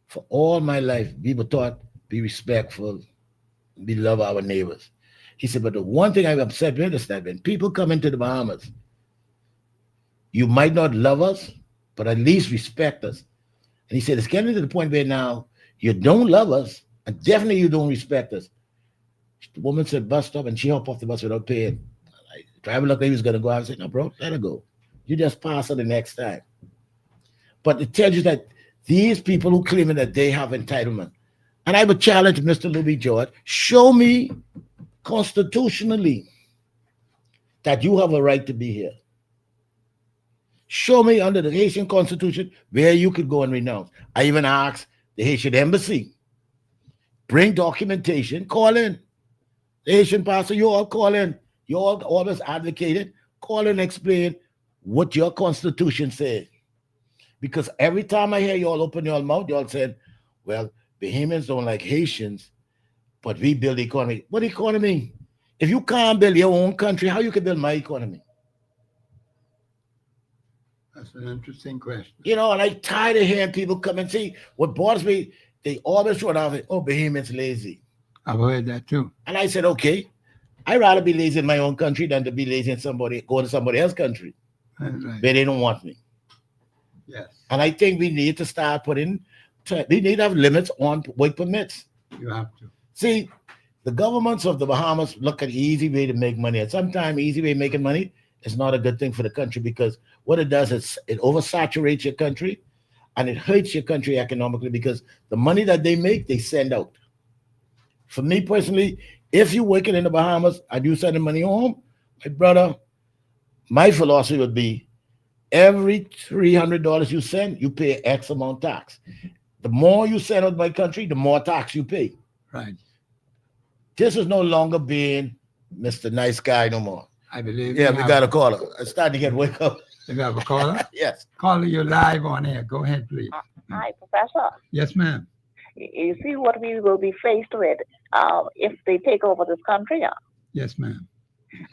Speaker 4: for all my life, we were taught be respectful, we love our neighbors. He said, but the one thing I'm upset with is that when people come into the Bahamas, you might not love us, but at least respect us. And he said, it's getting to the point where now you don't love us, and definitely you don't respect us. The woman said, bus stop, and she hopped off the bus without paying. The driver looked like he was going to go out. I said, no, bro, let her go. You just pass her the next time. But it tells you that these people who claim that they have entitlement, and I would challenge Mr. Louis George, show me constitutionally that you have a right to be here. Show me under the Haitian Constitution where you could go and renounce. I even asked the Haitian embassy, bring documentation, call in. The Haitian pastor, you all call in. You all always advocated, call and explain what your Constitution says. Because every time I hear you all open your mouth, you all said, well, Bahamians don't like Haitians, but we build the economy. What economy? If you can't build your own country, how you can build my economy?
Speaker 2: That's an interesting question.
Speaker 4: You know, and I'm tired of hearing people come and see what bothers me. They always run out of it. Oh, Bahamians lazy.
Speaker 2: I've heard that too.
Speaker 4: And I said, okay, I'd rather be lazy in my own country than to be lazy in going to somebody else's country
Speaker 2: That's right.
Speaker 4: where they don't want me.
Speaker 2: Yes,
Speaker 4: And I think we need to start we need to have limits on work permits.
Speaker 2: you have to.
Speaker 4: See, the governments of the Bahamas look at easy way to make money. And sometimes easy way of making money is not a good thing for the country, because what it does is it oversaturates your country and it hurts your country economically, because the money that they make, they send out. For me personally, if you're working in the Bahamas and you sending money home, my brother, my philosophy would be every $300 you send, you pay X amount tax. The more you send out my country, the more tax you pay.
Speaker 2: Right.
Speaker 4: This is no longer being Mr. Nice Guy no more.
Speaker 2: I believe.
Speaker 4: Yeah, we got a caller. It's starting to get wake up.
Speaker 2: You have a caller?
Speaker 4: Yes.
Speaker 2: Caller, you're live on air. Go ahead, please.
Speaker 7: Hi, Professor.
Speaker 2: Yes, ma'am.
Speaker 7: You see what we will be faced with if they take over this country.
Speaker 2: Yes, ma'am.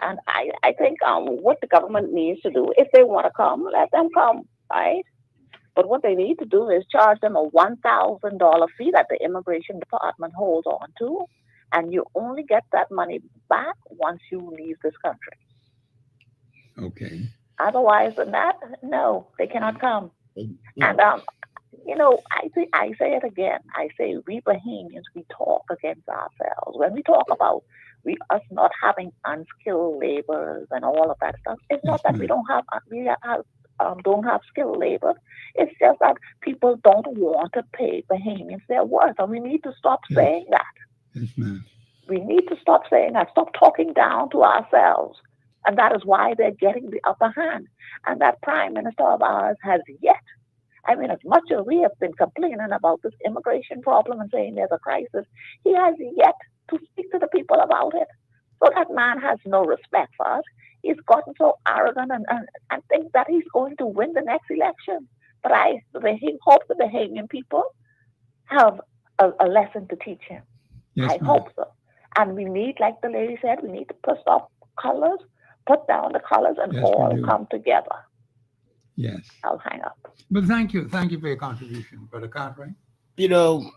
Speaker 7: And I think what the government needs to do, if they want to come, let them come, right? But what they need to do is charge them a $1,000 fee that the immigration department holds on to, and you only get that money back once you leave this country.
Speaker 2: Okay.
Speaker 7: Otherwise than that, no, they cannot come. And I say it again. I say we Bahamians, we talk against ourselves. When we talk about us not having unskilled laborers and all of that stuff, it's not that we don't have skilled labor. It's just that people don't want to pay Bahamians their worth, and we need to stop saying that.
Speaker 2: Yes, ma'am.
Speaker 7: We need to stop saying that. Stop talking down to ourselves, and that is why they're getting the upper hand. And that Prime Minister of ours has yet. I mean, as much as we have been complaining about this immigration problem and saying there's a crisis, he has yet to speak to the people about it. So that man has no respect for us. He's gotten so arrogant and thinks that he's going to win the next election. But I hope the Bahamian people have a lesson to teach him.
Speaker 2: Yes,
Speaker 7: I hope so. And we need, like the lady said, we need to put down the colors and all come together.
Speaker 2: Yes.
Speaker 7: I'll hang up.
Speaker 2: But thank you. Thank you for your contribution, Brother Cartwright.
Speaker 4: You know,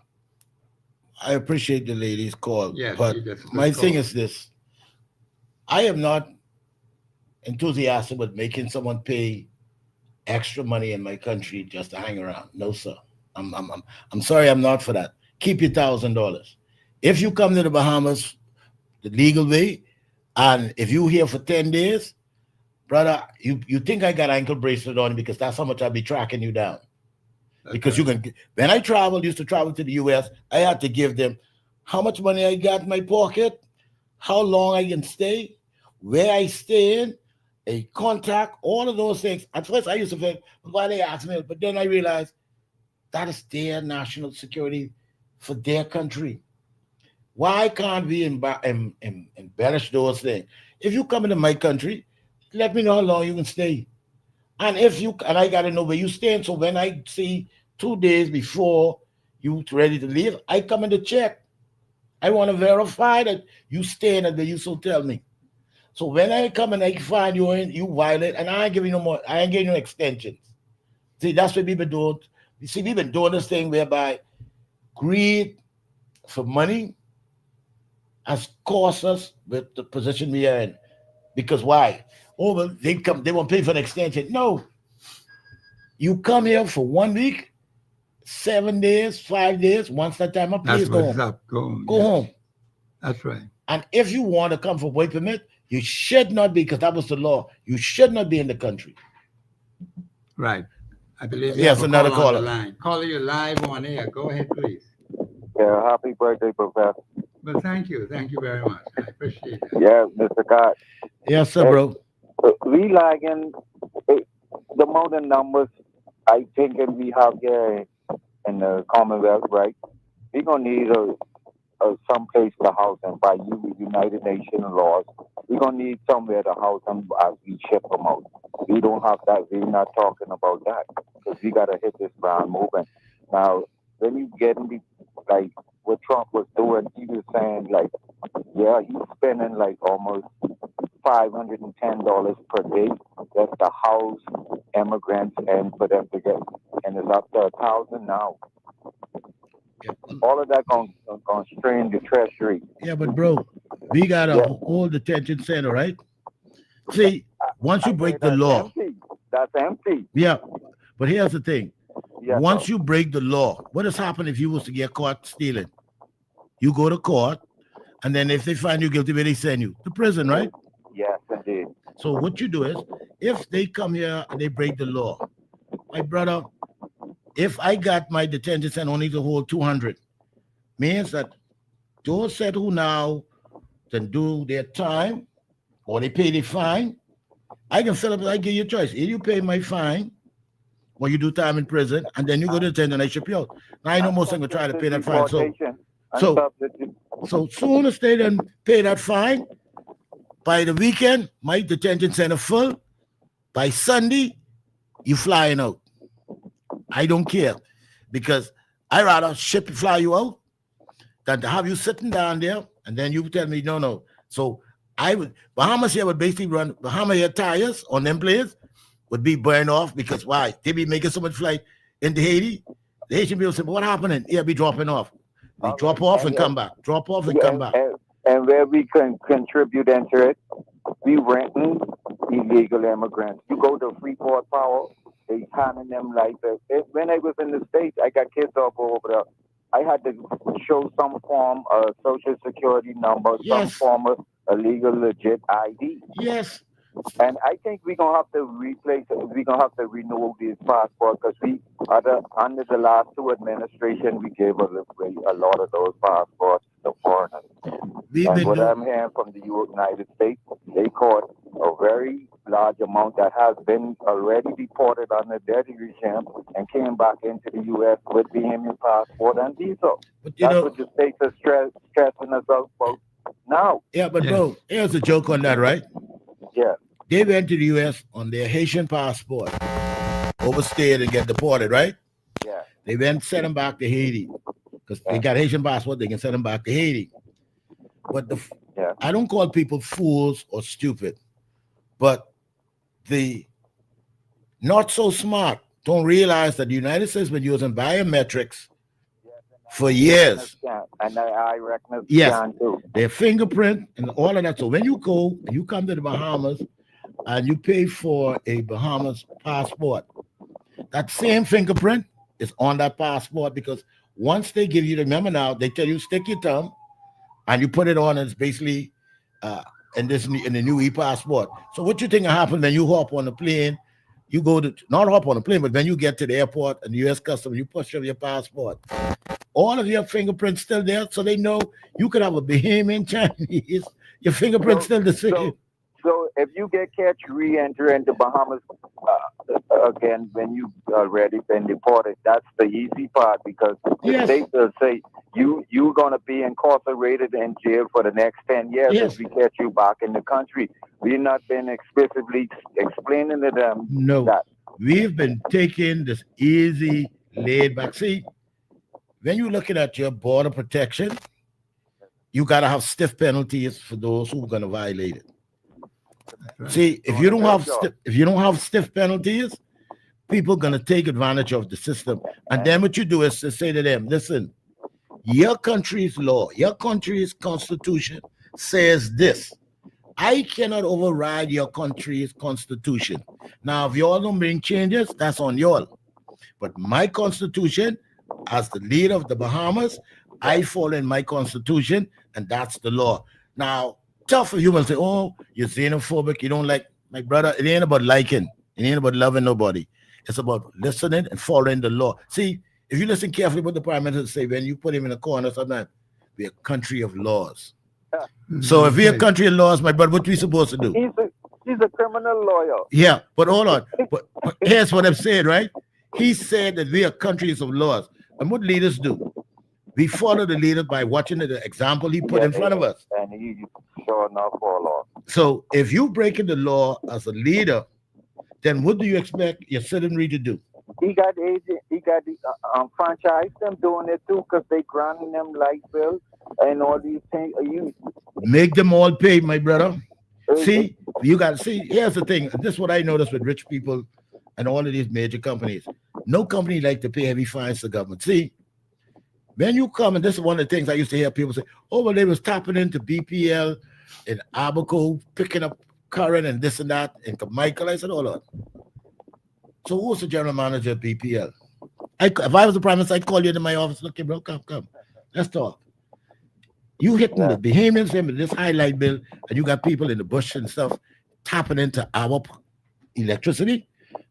Speaker 4: I appreciate the lady's call,
Speaker 2: Yes,
Speaker 4: but my thing is this. I am not enthusiastic with making someone pay extra money in my country just to hang around. No, sir. I'm sorry, I'm not for that. Keep your $1,000. If you come to the Bahamas the legal way, and if you here for 10 days, brother, you think I got ankle bracelet on because that's how much I'll be tracking you down. Because you can, when I used to travel to the US, I had to give them how much money I got in my pocket, how long I can stay, where I stay in, a contact, all of those things. At first, I used to think, why they ask me, but then I realized that is their national security for their country. Why can't we embellish those things? If you come into my country, let me know how long you can stay. And if you, and I got to know where you staying. So when I see 2 days before you ready to leave, I come in to check. I want to verify that you staying at the use hotel me. So when I come and I find you in, you violate, and I ain't giving you no more, I ain't giving you extensions. See, that's what we've been doing. You see, we've been doing this thing whereby greed for money has cost us with the position we are in. Because why? Oh, well, they won't pay for an extension. No. You come here for 1 week, 7 days, 5 days, once that time up, please go home. Go home.
Speaker 2: That's right.
Speaker 4: And if you want to come for work permit, you should not be, because that was the law. You should not be in the country.
Speaker 2: Right. I believe
Speaker 4: you have another caller.
Speaker 2: On the line. Caller, you live on air. Go ahead, please.
Speaker 5: Yeah, happy birthday, Professor.
Speaker 2: Well, thank you. Thank you very much. I appreciate it.
Speaker 5: Yeah, Mr. Scott.
Speaker 4: Yes, sir, bro.
Speaker 5: We lagging the amount of numbers I think that we have here in the Commonwealth, right? We're going to need some place to house them by United Nations laws. We're going to need somewhere to house them as we ship them out. We don't have that. We're not talking about that because we got to hit this ground moving. Now, when you get in the, like what Trump was doing, he was saying like, yeah, he's spending like almost $510 per day just to house immigrants and for them to get, and it's up to 1,000 now. All of that going to strain the treasury.
Speaker 4: Yeah, but bro, we got a whole detention center, right? See, once you break the law,
Speaker 5: that's empty.
Speaker 4: Yeah, but here's the thing.
Speaker 5: Yes,
Speaker 4: once you break the law, what has happened if you was to get caught stealing? You go to court, and then if they find you guilty, where they send you? To prison, right?
Speaker 5: Yes, indeed.
Speaker 4: So what you do is, if they come here and they break the law, my brother, if I got my detention center only to hold 200, means that those said who now can do their time or they pay the fine, I can fill up, I give you a choice. Either you pay my fine or you do time in prison, and then you go to detention and I ship you out. Now I know most of them will try to pay that fine. So soon as they then pay that fine, by the weekend, my detention center full. By Sunday, you flying out. I don't care, because I rather fly you out than to have you sitting down there and then you tell me no. So Bahamas here would basically run, Bahamas here tires on them planes would be burned off, because why? They be making so much flight into Haiti. The Haitian people say, but what happening? Yeah, be dropping off. They drop off and come back. Drop off and come back.
Speaker 5: And where we can contribute into it, we renting illegal immigrants. You go to Freeport Power, they handing them like this. When I was in the States, I got kids up over there. I had to show some form of social security number, some form of a legal, legit ID.
Speaker 4: Yes.
Speaker 5: And I think we're going to have to replace it. We're going to have to renew these passports, because under the last two administrations, we gave away a lot of those passports to foreigners. And what I'm hearing from the United States, they caught a very large amount that has been already deported under their regime and came back into the U.S. with Bahamian passport and visa. But that's what the states are stressing us out about now.
Speaker 4: Yeah, but bro, here's a joke on that, right?
Speaker 5: Yeah.
Speaker 4: They went to the U.S. on their Haitian passport, overstayed and get deported, right?
Speaker 5: Yeah.
Speaker 4: They then sent them back to Haiti, because they got Haitian passport. They can send them back to Haiti. But I don't call people fools or stupid, but the not so smart don't realize that the United States has been using biometrics for years.
Speaker 5: And I reckon
Speaker 4: it's too. Their fingerprint and all of that. So when you go and you come to the Bahamas and you pay for a Bahamas passport, that same fingerprint is on that passport, because once they give you, remember now, they tell you stick your thumb and you put it on, and it's basically in the new e-passport. So what you think will happen when you hop on the plane? You go to, not hop on the plane, but when you get to the airport and the U.S. Customs, you push up your passport. All of your fingerprints still there, so they know you could have a Bahamian Chinese. Your fingerprint's still the same.
Speaker 5: So if you get catch re-enter into Bahamas again when you already been deported, that's the easy part because the
Speaker 4: Yes.
Speaker 5: state will say you're gonna be incarcerated in jail for the next 10 years
Speaker 4: Yes.
Speaker 5: if we catch you back in the country. We've not been explicitly explaining to them
Speaker 4: No.
Speaker 5: that.
Speaker 4: We've been taking this easy, laid back. See, when you're looking at your border protection, you got to have stiff penalties for those who are going to violate it.
Speaker 2: Right.
Speaker 4: See, if you don't have stiff penalties, people are going to take advantage of the system. And then what you do is to say to them, listen, your country's law, your country's constitution says this. I cannot override your country's constitution. Now, if y'all don't bring changes, that's on y'all. But my constitution, as the leader of the Bahamas, I follow in my constitution, and that's the law. Now, tough for humans say, oh, you're xenophobic, you don't like my brother. It ain't about liking, it ain't about loving nobody. It's about listening and following the law. See, if you listen carefully what the Prime Minister say, when you put him in a corner, sometimes we're a country of laws. So if we're a country of laws, my brother, what we supposed to do?
Speaker 5: He's a criminal lawyer.
Speaker 4: Yeah, but hold on. But here's what I'm saying, right? He said that we are countries of laws. And what leaders do? We follow the leader by watching the example he put in front of us.
Speaker 5: And he sure enough fall off.
Speaker 4: So if you breaking the law as a leader, then what do you expect your citizenry to do?
Speaker 5: He got the franchise them doing it too because they granting them light bills and all these things.
Speaker 4: Make them all pay, my brother. See, you got to see. Here's the thing. This is what I noticed with rich people and all of these major companies. No company like to pay heavy fines to government. See, when you come, and this is one of the things I used to hear people say, oh, well, they was tapping into BPL in Abaco, picking up current and this and that, and Michael. I said, hold on. So who's the general manager of BPL? If I was the prime minister, I'd call you into my office. Look, bro, come. Let's talk. You hitting the Bahamians with this highlight bill, and you got people in the bush and stuff tapping into our electricity.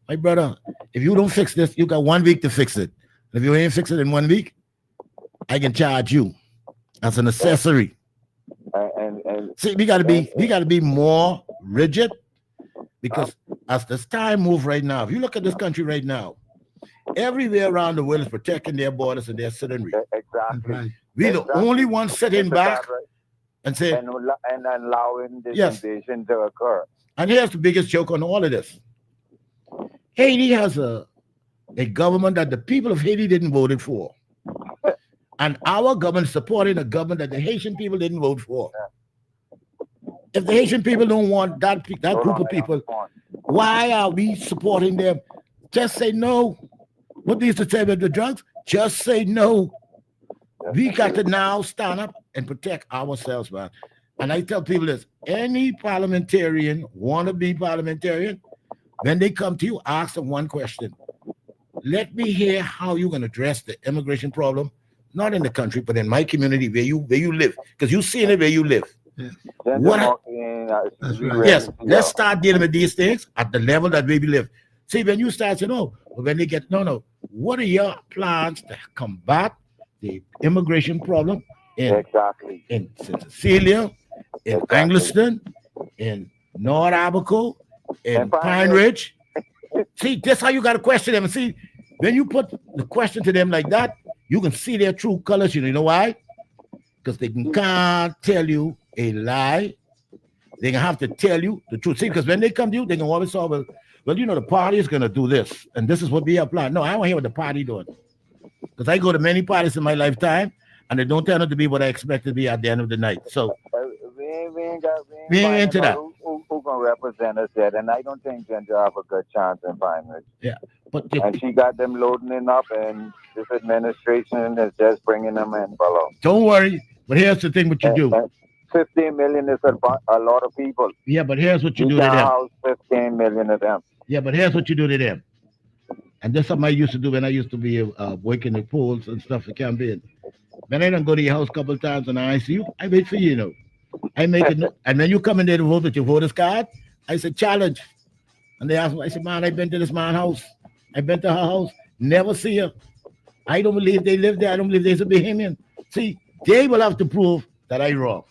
Speaker 4: My brother, if you don't fix this, you got 1 week to fix it. If you ain't fix it in 1 week, I can charge you as an accessory.
Speaker 5: And
Speaker 4: see, we gotta be more rigid because as this time move right now, if you look at this country right now, everywhere around the world is protecting their borders and their citizenry.
Speaker 5: Exactly.
Speaker 2: Right.
Speaker 4: We're the only ones sitting back and saying,
Speaker 5: and allowing this invasion to occur.
Speaker 4: And here's the biggest joke on all of this. Haiti has a government that the people of Haiti didn't vote for. And our government supporting a government that the Haitian people didn't vote for. If the Haitian people don't want that group of people, why are we supporting them? Just say no. What they used to say about the drugs? Just say no. We got to now stand up and protect ourselves, man. And I tell people this, any parliamentarian, wannabe parliamentarian, when they come to you, ask them one question. Let me hear how you're going to address the immigration problem, not in the country, but in my community where you live, because you've seen it where you live.
Speaker 2: Yes.
Speaker 4: Yes, let's start dealing with these things at the level that we live. See, when you start saying, when they get, what are your plans to combat the immigration problem in St. Cecilia, in Angleton, in North Abaco, in Pine Ridge? See, that's how you got to question them. And see, when you put the question to them like that, you can see their true colors. You know why? Because they can't tell you a lie. They can have to tell you the truth. See, because when they come to you, they can always say, well, the party is going to do this, and this is what we have planned. No, I don't want to hear what the party doing. Because I go to many parties in my lifetime, and they don't turn out to be what I expect to be at the end of the night. So we ain't into that.
Speaker 5: Who gonna represent us yet? And I don't think Ginger have a good chance in finals.
Speaker 4: Yeah,
Speaker 5: and she got them loading it up, and this administration is just bringing them in below.
Speaker 4: Don't worry, but here's the thing: what you do.
Speaker 5: 15 million is a lot of people.
Speaker 4: Yeah, but here's what you do to them.
Speaker 5: House 15 million of them.
Speaker 4: Yeah, but here's what you do to them. And that's something I used to do when I used to be working the polls and stuff for campaign. When I don't go to your house a couple of times and I see you, I wait for you, I make it, and when you come in there to vote with your voter's card, I say challenge. And they ask me, I say, man, I've been to this man's house. I've been to her house, never see her. I don't believe they live there. I don't believe there's a Bahamian. See, they will have to prove that I'm wrong.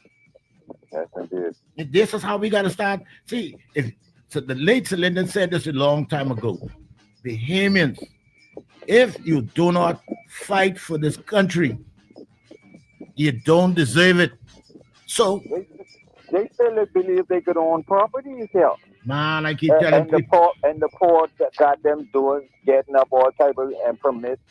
Speaker 5: Yes, indeed.
Speaker 4: And this is how we got to start. See, so the late Sir Lyndon said this a long time ago. Bahamians, if you do not fight for this country, you don't deserve it. So,
Speaker 5: They still believe they could own properties here.
Speaker 4: man, I keep telling people.
Speaker 5: And the poor that got them doing, getting up all type of and permits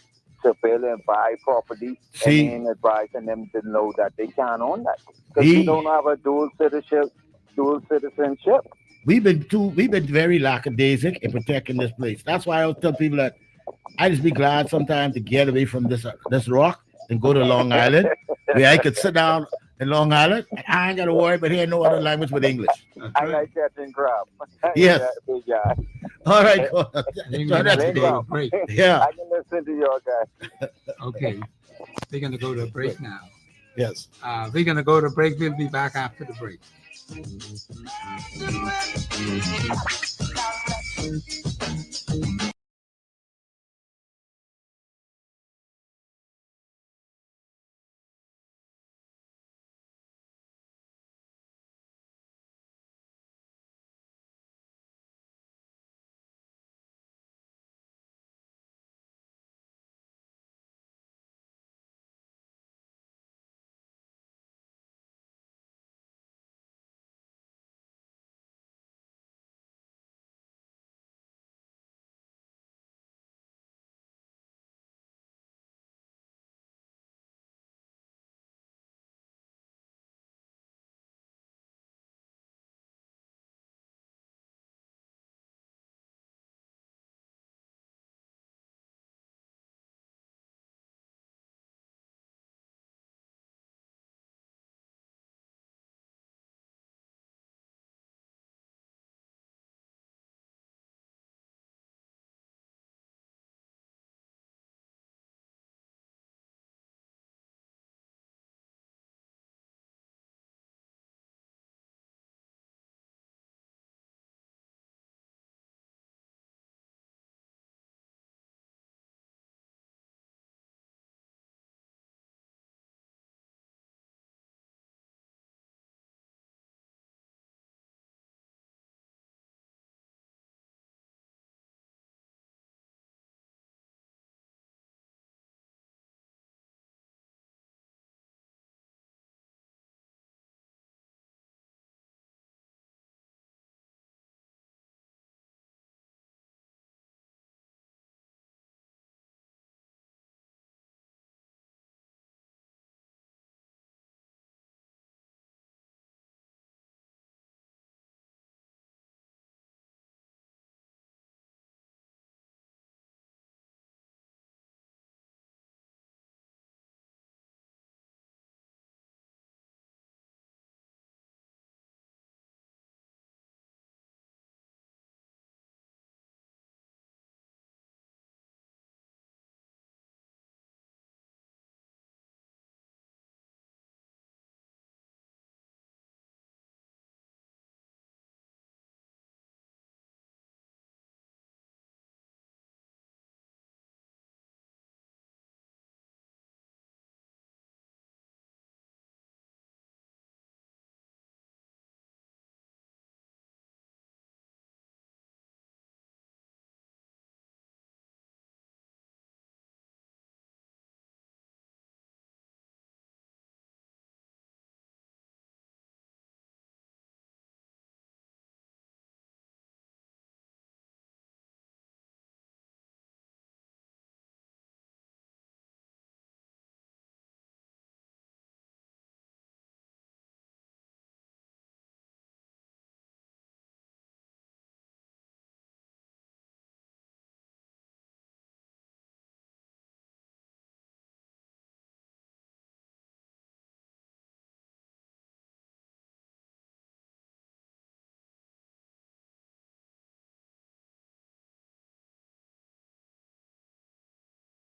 Speaker 5: to build and buy property,
Speaker 4: See,
Speaker 5: and ain't advising them to know that they can't own that because we don't have a dual citizenship.
Speaker 4: We've been very lackadaisic in protecting this place. That's why I always tell people that I just be glad sometimes to get away from this rock and go to Long Island, where I could sit down in Long Island and I ain't got to worry about hearing no other language but English.
Speaker 5: I like catching crab.
Speaker 4: Yes.
Speaker 5: Big guy.
Speaker 4: All right. Yeah.
Speaker 5: I can listen to your guy.
Speaker 2: Okay. We're going to go to a break now.
Speaker 4: Yes.
Speaker 2: We're going to go to a break. We'll be back after the break.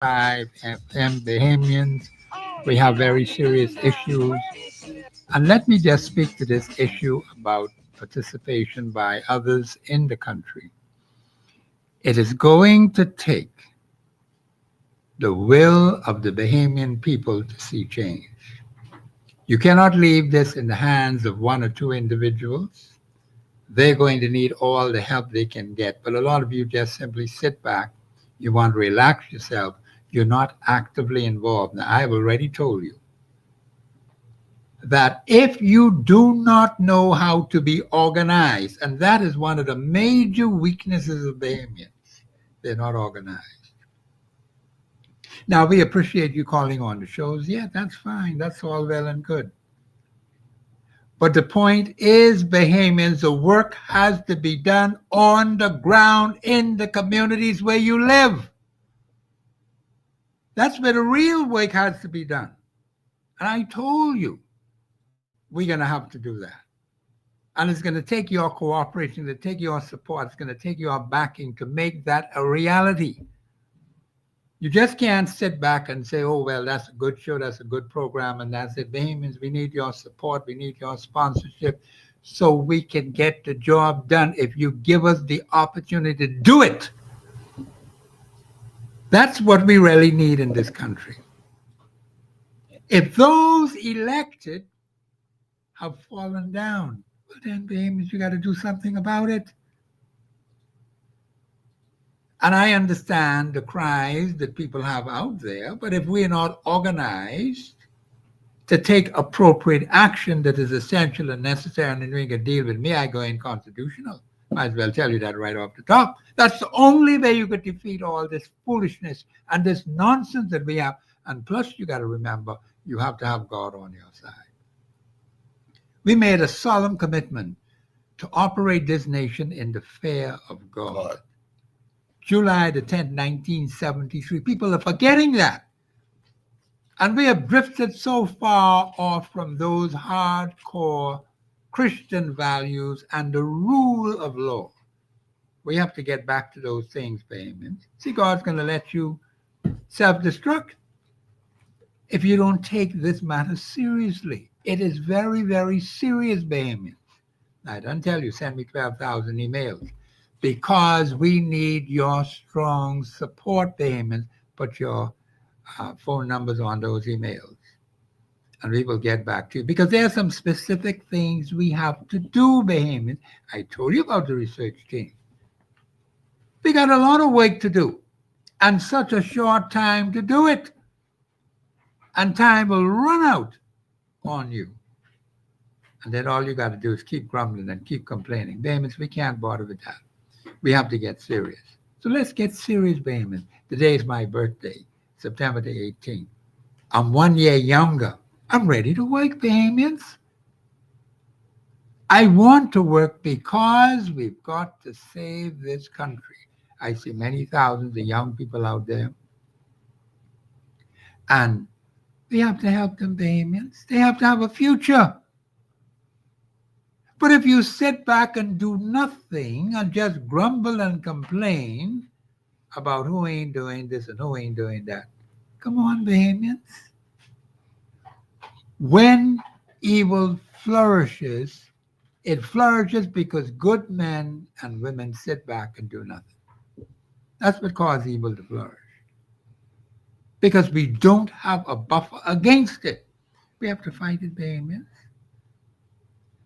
Speaker 2: FM Bahamians, we have very serious issues. And let me just speak to this issue about participation by others in the country. It is going to take the will of the Bahamian people to see change. You cannot leave this in the hands of one or two individuals. They're going to need all the help they can get. But a lot of you just simply sit back. You want to relax yourself. You're not actively involved. Now, I've already told you that if you do not know how to be organized, and that is one of the major weaknesses of Bahamians, they're not organized. Now, we appreciate you calling on the shows. Yeah, that's fine. That's all well and good. But the point is, Bahamians, the work has to be done on the ground in the communities where you live. That's where the real work has to be done. And I told you, we're going to have to do that. And it's going to take your cooperation, to take your support, it's going to take your backing to make that a reality. You just can't sit back and say, oh, well, that's a good show, that's a good program, and that's it. Bahamians, we need your support, we need your sponsorship so we can get the job done if you give us the opportunity to do it. That's what we really need in this country. If those elected have fallen down, well, then, Bahamians, you got to do something about it. And I understand the cries that people have out there, but if we're not organized to take appropriate action that is essential and necessary and doing a deal with me, I go unconstitutional. Might as well tell you that right off the top. That's the only way you could defeat all this foolishness and this nonsense that we have. And plus, you got to remember, you have to have God on your side. We made a solemn commitment to operate this nation in the fear of God. July the 10th, 1973. People are forgetting that. And we have drifted so far off from those hardcore Christian values and the rule of law. We have to get back to those things, Bahamians. See, God's going to let you self-destruct if you don't take this matter seriously. It is very, very serious, Bahamians. I don't tell you, send me 12,000 emails. Because we need your strong support, Bahamians. Put your phone numbers on those emails. And we will get back to you. Because there are some specific things we have to do, Bahamians. I told you about the research team. We got a lot of work to do. And such a short time to do it. And time will run out on you. And then all you got to do is keep grumbling and keep complaining. Bahamians, we can't bother with that. We have to get serious. So let's get serious, Bahamians. Today is my birthday, September the 18th. I'm 1 year younger. I'm ready to work, Bahamians. I want to work because we've got to save this country. I see many thousands of young people out there. And we have to help them, Bahamians. They have to have a future. But if you sit back and do nothing and just grumble and complain about who ain't doing this and who ain't doing that, come on, Bahamians. When evil flourishes, it flourishes because good men and women sit back and do nothing. That's what causes evil to flourish. Because we don't have a buffer against it. We have to fight it, Bahamians.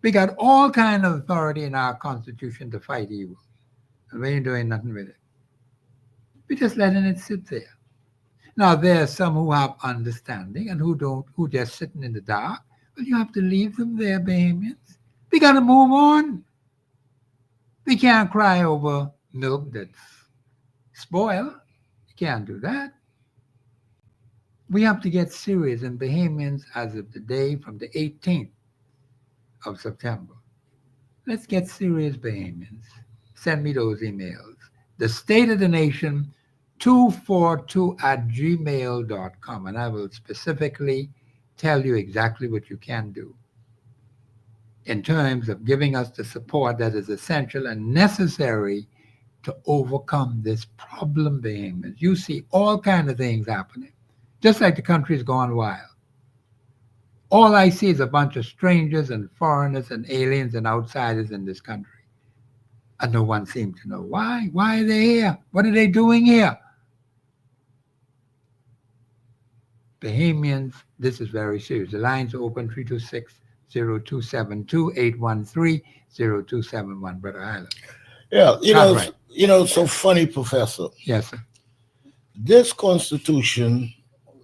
Speaker 2: We got all kind of authority in our Constitution to fight evil. And we ain't doing nothing with it. We're just letting it sit there. Now, there are some who have understanding and who just sitting in the dark. Well, you have to leave them there, Bahamians. We got to move on. We can't cry over milk that's spoiled. You can't do that. We have to get serious. And Bahamians, as of today, from the 18th of September, let's get serious, Bahamians. Send me those emails. The State of the Nation 242@gmail.com, and I will specifically tell you exactly what you can do in terms of giving us the support that is essential and necessary to overcome this problem, Bahamians. You see all kinds of things happening, just like the country's gone wild. All I see is a bunch of strangers and foreigners and aliens and outsiders in this country. And no one seems to know why. Why are they here? What are they doing here? Bahamians, this is very serious. The lines are open 326-0272-813-0271, Brother Island.
Speaker 4: Yeah,
Speaker 2: Cartwright.
Speaker 4: so funny, Professor.
Speaker 2: Yes, sir.
Speaker 4: This Constitution,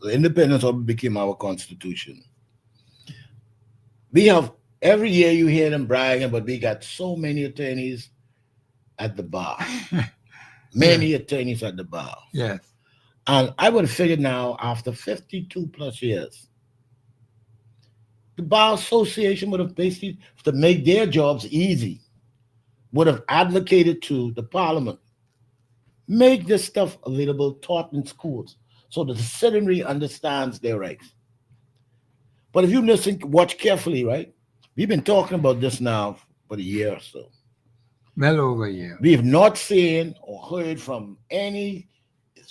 Speaker 4: the independence of it became our Constitution. We have every year you hear them bragging, but we got so many attorneys at the bar. Many attorneys at the bar.
Speaker 2: Yes.
Speaker 4: And I would have figured now, after 52 plus years, the Bar Association would have basically, to make their jobs easy, would have advocated to the Parliament, make this stuff available, taught in schools, so that the citizenry understands their rights. But if you listen, watch carefully, right? We've been talking about this now for a year or so.
Speaker 2: Well over a year.
Speaker 4: We have not seen or heard from any,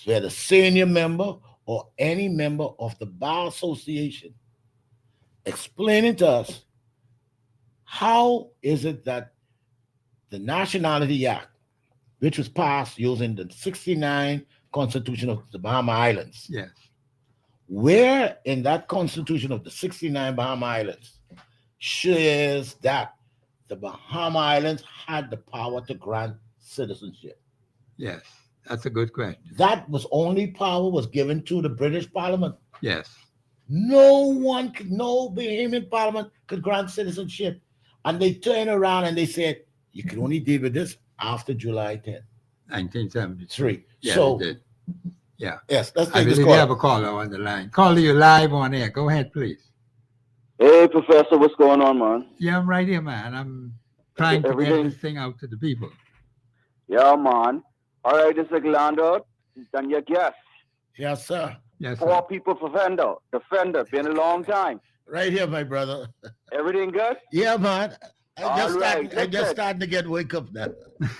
Speaker 4: whether senior member or any member of the Bar Association explaining to us how is it that the Nationality Act, which was passed using the 69 Constitution of the Bahama Islands,
Speaker 2: Yes.
Speaker 4: where in that Constitution of the 69 Bahama Islands shares that the Bahama Islands had the power to grant citizenship.
Speaker 2: Yes. That's a good question.
Speaker 4: That was only power was given to the British Parliament.
Speaker 2: Yes.
Speaker 4: No Bahamian Parliament could grant citizenship. And they turned around and they said, you can only deal with this after July 10th.
Speaker 2: 1973. Yeah,
Speaker 4: So,
Speaker 2: they did. Yeah.
Speaker 4: yes, let's
Speaker 2: I
Speaker 4: take this
Speaker 2: believe we have
Speaker 4: call.
Speaker 2: a caller on the line. Caller, you live on air. Go ahead, please.
Speaker 5: Hey, Professor, what's going on, man?
Speaker 2: Yeah, I'm right here, man. I'm trying to get
Speaker 5: Everything-
Speaker 2: this thing out to the people.
Speaker 5: Yeah, man. All right, this is Glando. Done your guess.
Speaker 4: Yes, sir.
Speaker 2: Yes,
Speaker 5: Four
Speaker 2: sir.
Speaker 5: people defender. Been a long time.
Speaker 4: Right here, my brother.
Speaker 5: Everything good?
Speaker 4: Yeah, man.
Speaker 5: All right,
Speaker 4: I just
Speaker 5: listen.
Speaker 4: starting to get wake up now.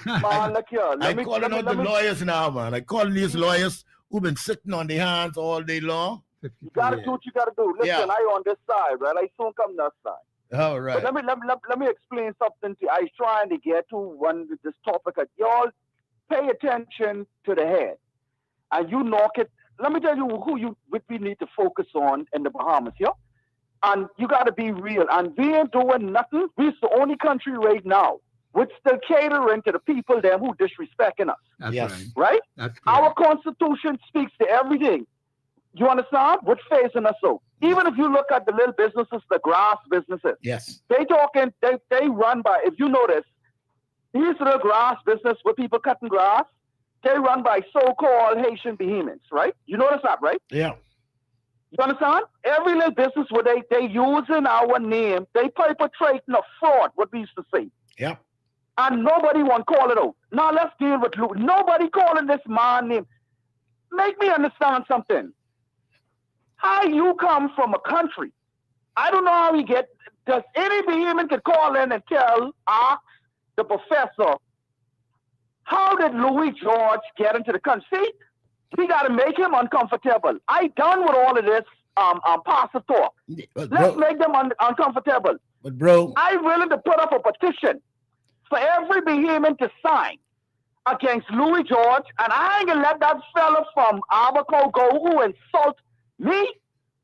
Speaker 5: Man, look here.
Speaker 4: I'm calling out the lawyers now, man. I'm calling these lawyers who've been sitting on their hands all day long.
Speaker 5: You gotta do what you gotta do. Listen,
Speaker 4: Yeah.
Speaker 5: I on this side, right? I soon come that side.
Speaker 4: All
Speaker 5: But
Speaker 4: right.
Speaker 5: let me explain something to you. I was trying to get to one with this topic. Y'all pay attention to the head, and you knock it. Let me tell you what we need to focus on in the Bahamas, yeah. And you got to be real. And we ain't doing nothing. We're the only country right now which still catering to the people them who disrespecting us,
Speaker 2: That's
Speaker 4: Yes.
Speaker 2: right.
Speaker 5: right?
Speaker 2: That's
Speaker 5: Our
Speaker 2: correct.
Speaker 5: Constitution speaks to everything. You understand? What's facing us so? Even if you look at the little businesses, the grass businesses,
Speaker 4: Yes.
Speaker 5: they run by, if you notice, these little grass business where people cutting grass, they run by so-called Haitian Bahamians, right? You notice that, right?
Speaker 4: Yeah.
Speaker 5: You understand? Every little business where they using our name, they perpetrating a fraud, what we used to say.
Speaker 4: Yeah.
Speaker 5: And nobody want to call it out. Now let's deal with Lou. Nobody calling this man name. Make me understand something. How you come from a country? I don't know how he get. Does any Bahamian could call in and ask the professor, how did Louis George get into the country? See, we got to make him uncomfortable. I done with all of this passive talk.
Speaker 4: But
Speaker 5: Let's
Speaker 4: bro,
Speaker 5: make them uncomfortable.
Speaker 4: but bro,
Speaker 5: I'm willing to put up a petition for every Bahamian to sign against Louis George, and I ain't gonna let that fella from Abaco go who insult me,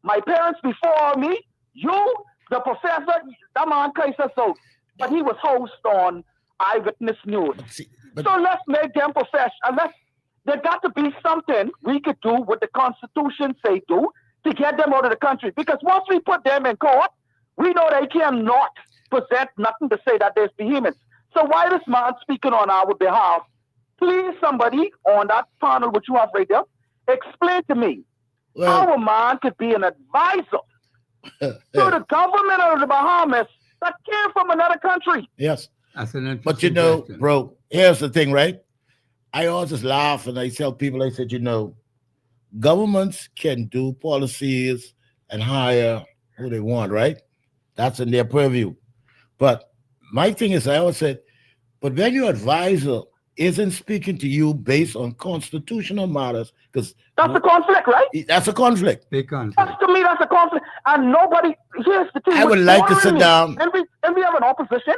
Speaker 5: my parents before me, you, the professor, that man Kaiser so. But he was host on Eyewitness News.
Speaker 4: see,
Speaker 5: So let's make them professional. There got to be something we could do what the Constitution say do to get them out of the country. Because once we put them in court, we know they cannot present nothing to say that there's Bahamians. So why this man speaking on our behalf? Please, somebody on that panel, which you have right there, explain to me
Speaker 4: well,
Speaker 5: how a man could be an advisor to the government of the Bahamas that came from another country.
Speaker 4: yes.
Speaker 2: That's an interesting
Speaker 4: But you know,
Speaker 2: question.
Speaker 4: bro, here's the thing, right? I always laugh and I tell people, I said, governments can do policies and hire who they want, right? That's in their purview. But my thing is, I always said, but when your advisor isn't speaking to you based on constitutional matters, because
Speaker 5: That's a conflict, right?
Speaker 4: that's a conflict.
Speaker 2: Big conflict.
Speaker 5: That's, to me, that's a conflict. And nobody, here's the thing.
Speaker 4: I would
Speaker 5: what's
Speaker 4: like to
Speaker 5: bothering
Speaker 4: sit
Speaker 5: me,
Speaker 4: down.
Speaker 5: And we have an opposition.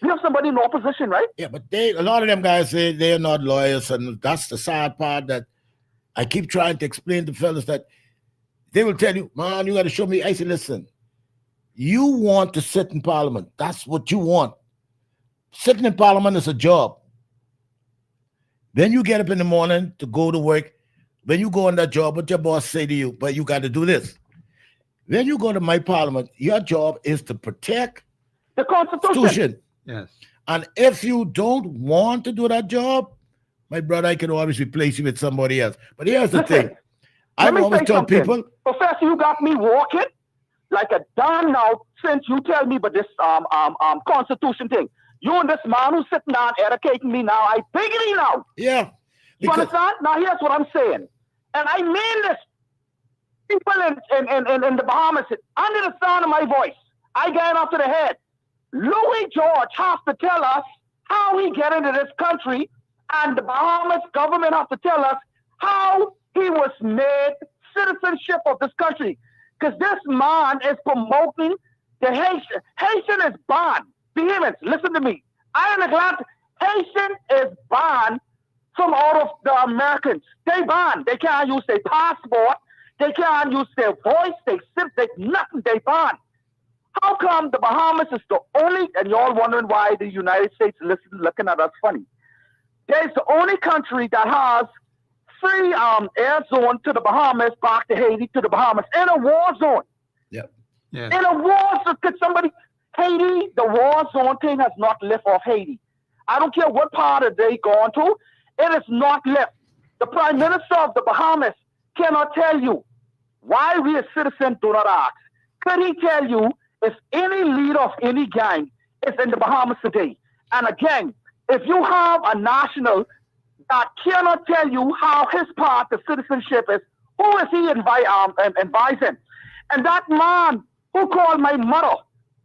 Speaker 5: We have somebody in opposition, right?
Speaker 4: Yeah, but a lot of them guys say they're not lawyers, and that's the sad part that I keep trying to explain to fellas that They will tell you, man, you got to show me. I say, listen, you want to sit in parliament. That's what you want. Sitting in parliament is a job. Then you get up in the morning to go to work. When you go on that job, what your boss say to you, but you got to do this. Then you go to my parliament. Your job is to protect
Speaker 5: the Constitution.
Speaker 2: Yes.
Speaker 4: And if you don't want to do that job, my brother, I can always replace you with somebody else. But here's the thing. I've always told people,
Speaker 5: Professor, you got me walking like a damn now since you tell me about this Constitution thing. You and this man who's sitting down educating me now, I biggity now.
Speaker 4: Yeah.
Speaker 5: You understand? Now here's what I'm saying. And I mean this. People in the Bahamas, under the sound of my voice, I get off to the head. Louis George has to tell us how he get into this country, and the Bahamas government has to tell us how he was made citizenship of this country. Because this man is promoting the Haitian. Haitian is banned. Vehemence, listen to me. I am glad Haitian is banned from all of the Americans. They banned. They can't use their passport. They can't use their voice. They nothing. They banned. How come the Bahamas is the only, and you're all wondering why the United States looking at us funny. There's the only country that has free air zone to the Bahamas, back to Haiti, to the Bahamas, in a war zone.
Speaker 4: Yep.
Speaker 2: Yeah.
Speaker 5: In a war zone, could somebody, Haiti, the war zone thing has not left off Haiti. I don't care what part of they gone to, it is not left. The Prime Minister of the Bahamas cannot tell you why we as citizens do not ask. Could he tell you if any leader of any gang is in the Bahamas today? And again, if you have a national that cannot tell you how his part of citizenship is, who is he advising? And that man who called my mother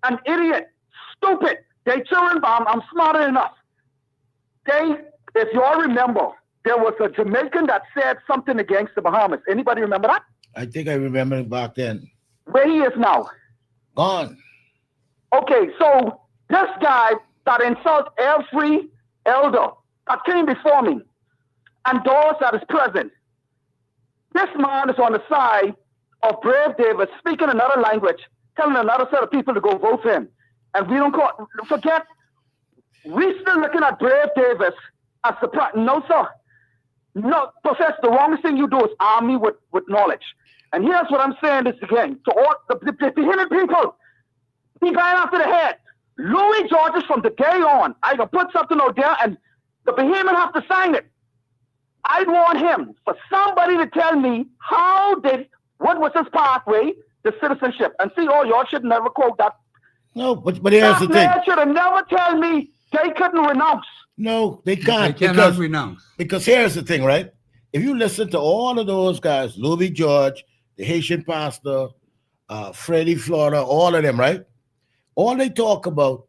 Speaker 5: an idiot, stupid, they children, I'm smarter than us. If you all remember, there was a Jamaican that said something against the Bahamas. Anybody remember that?
Speaker 4: I think I remember it back then.
Speaker 5: Where he is now?
Speaker 4: Gone.
Speaker 5: Okay, so this guy that insults every elder that came before me and those that is present, this man is on the side of Brave Davis, speaking another language, telling another set of people to go vote for him. And we don't forget, we still looking at Brave Davis as the no, sir. No, Professor, the wrongest thing you do is arm me with knowledge. And here's what I'm saying this again. To all the Bahamian people, he got after the head. Louis George is from the day on. I can put something out there and the Bahamian have to sign it. I want him for somebody to tell me what was his pathway to citizenship. And see, y'all should never quote that.
Speaker 4: No, but here's the thing.
Speaker 5: They should have never tell me they couldn't renounce.
Speaker 4: No, they can't.
Speaker 2: They cannot renounce.
Speaker 4: Because here's the thing, right? If you listen to all of those guys, Louis George, the Haitian pastor, Freddie Florida, all of them, right? All they talk about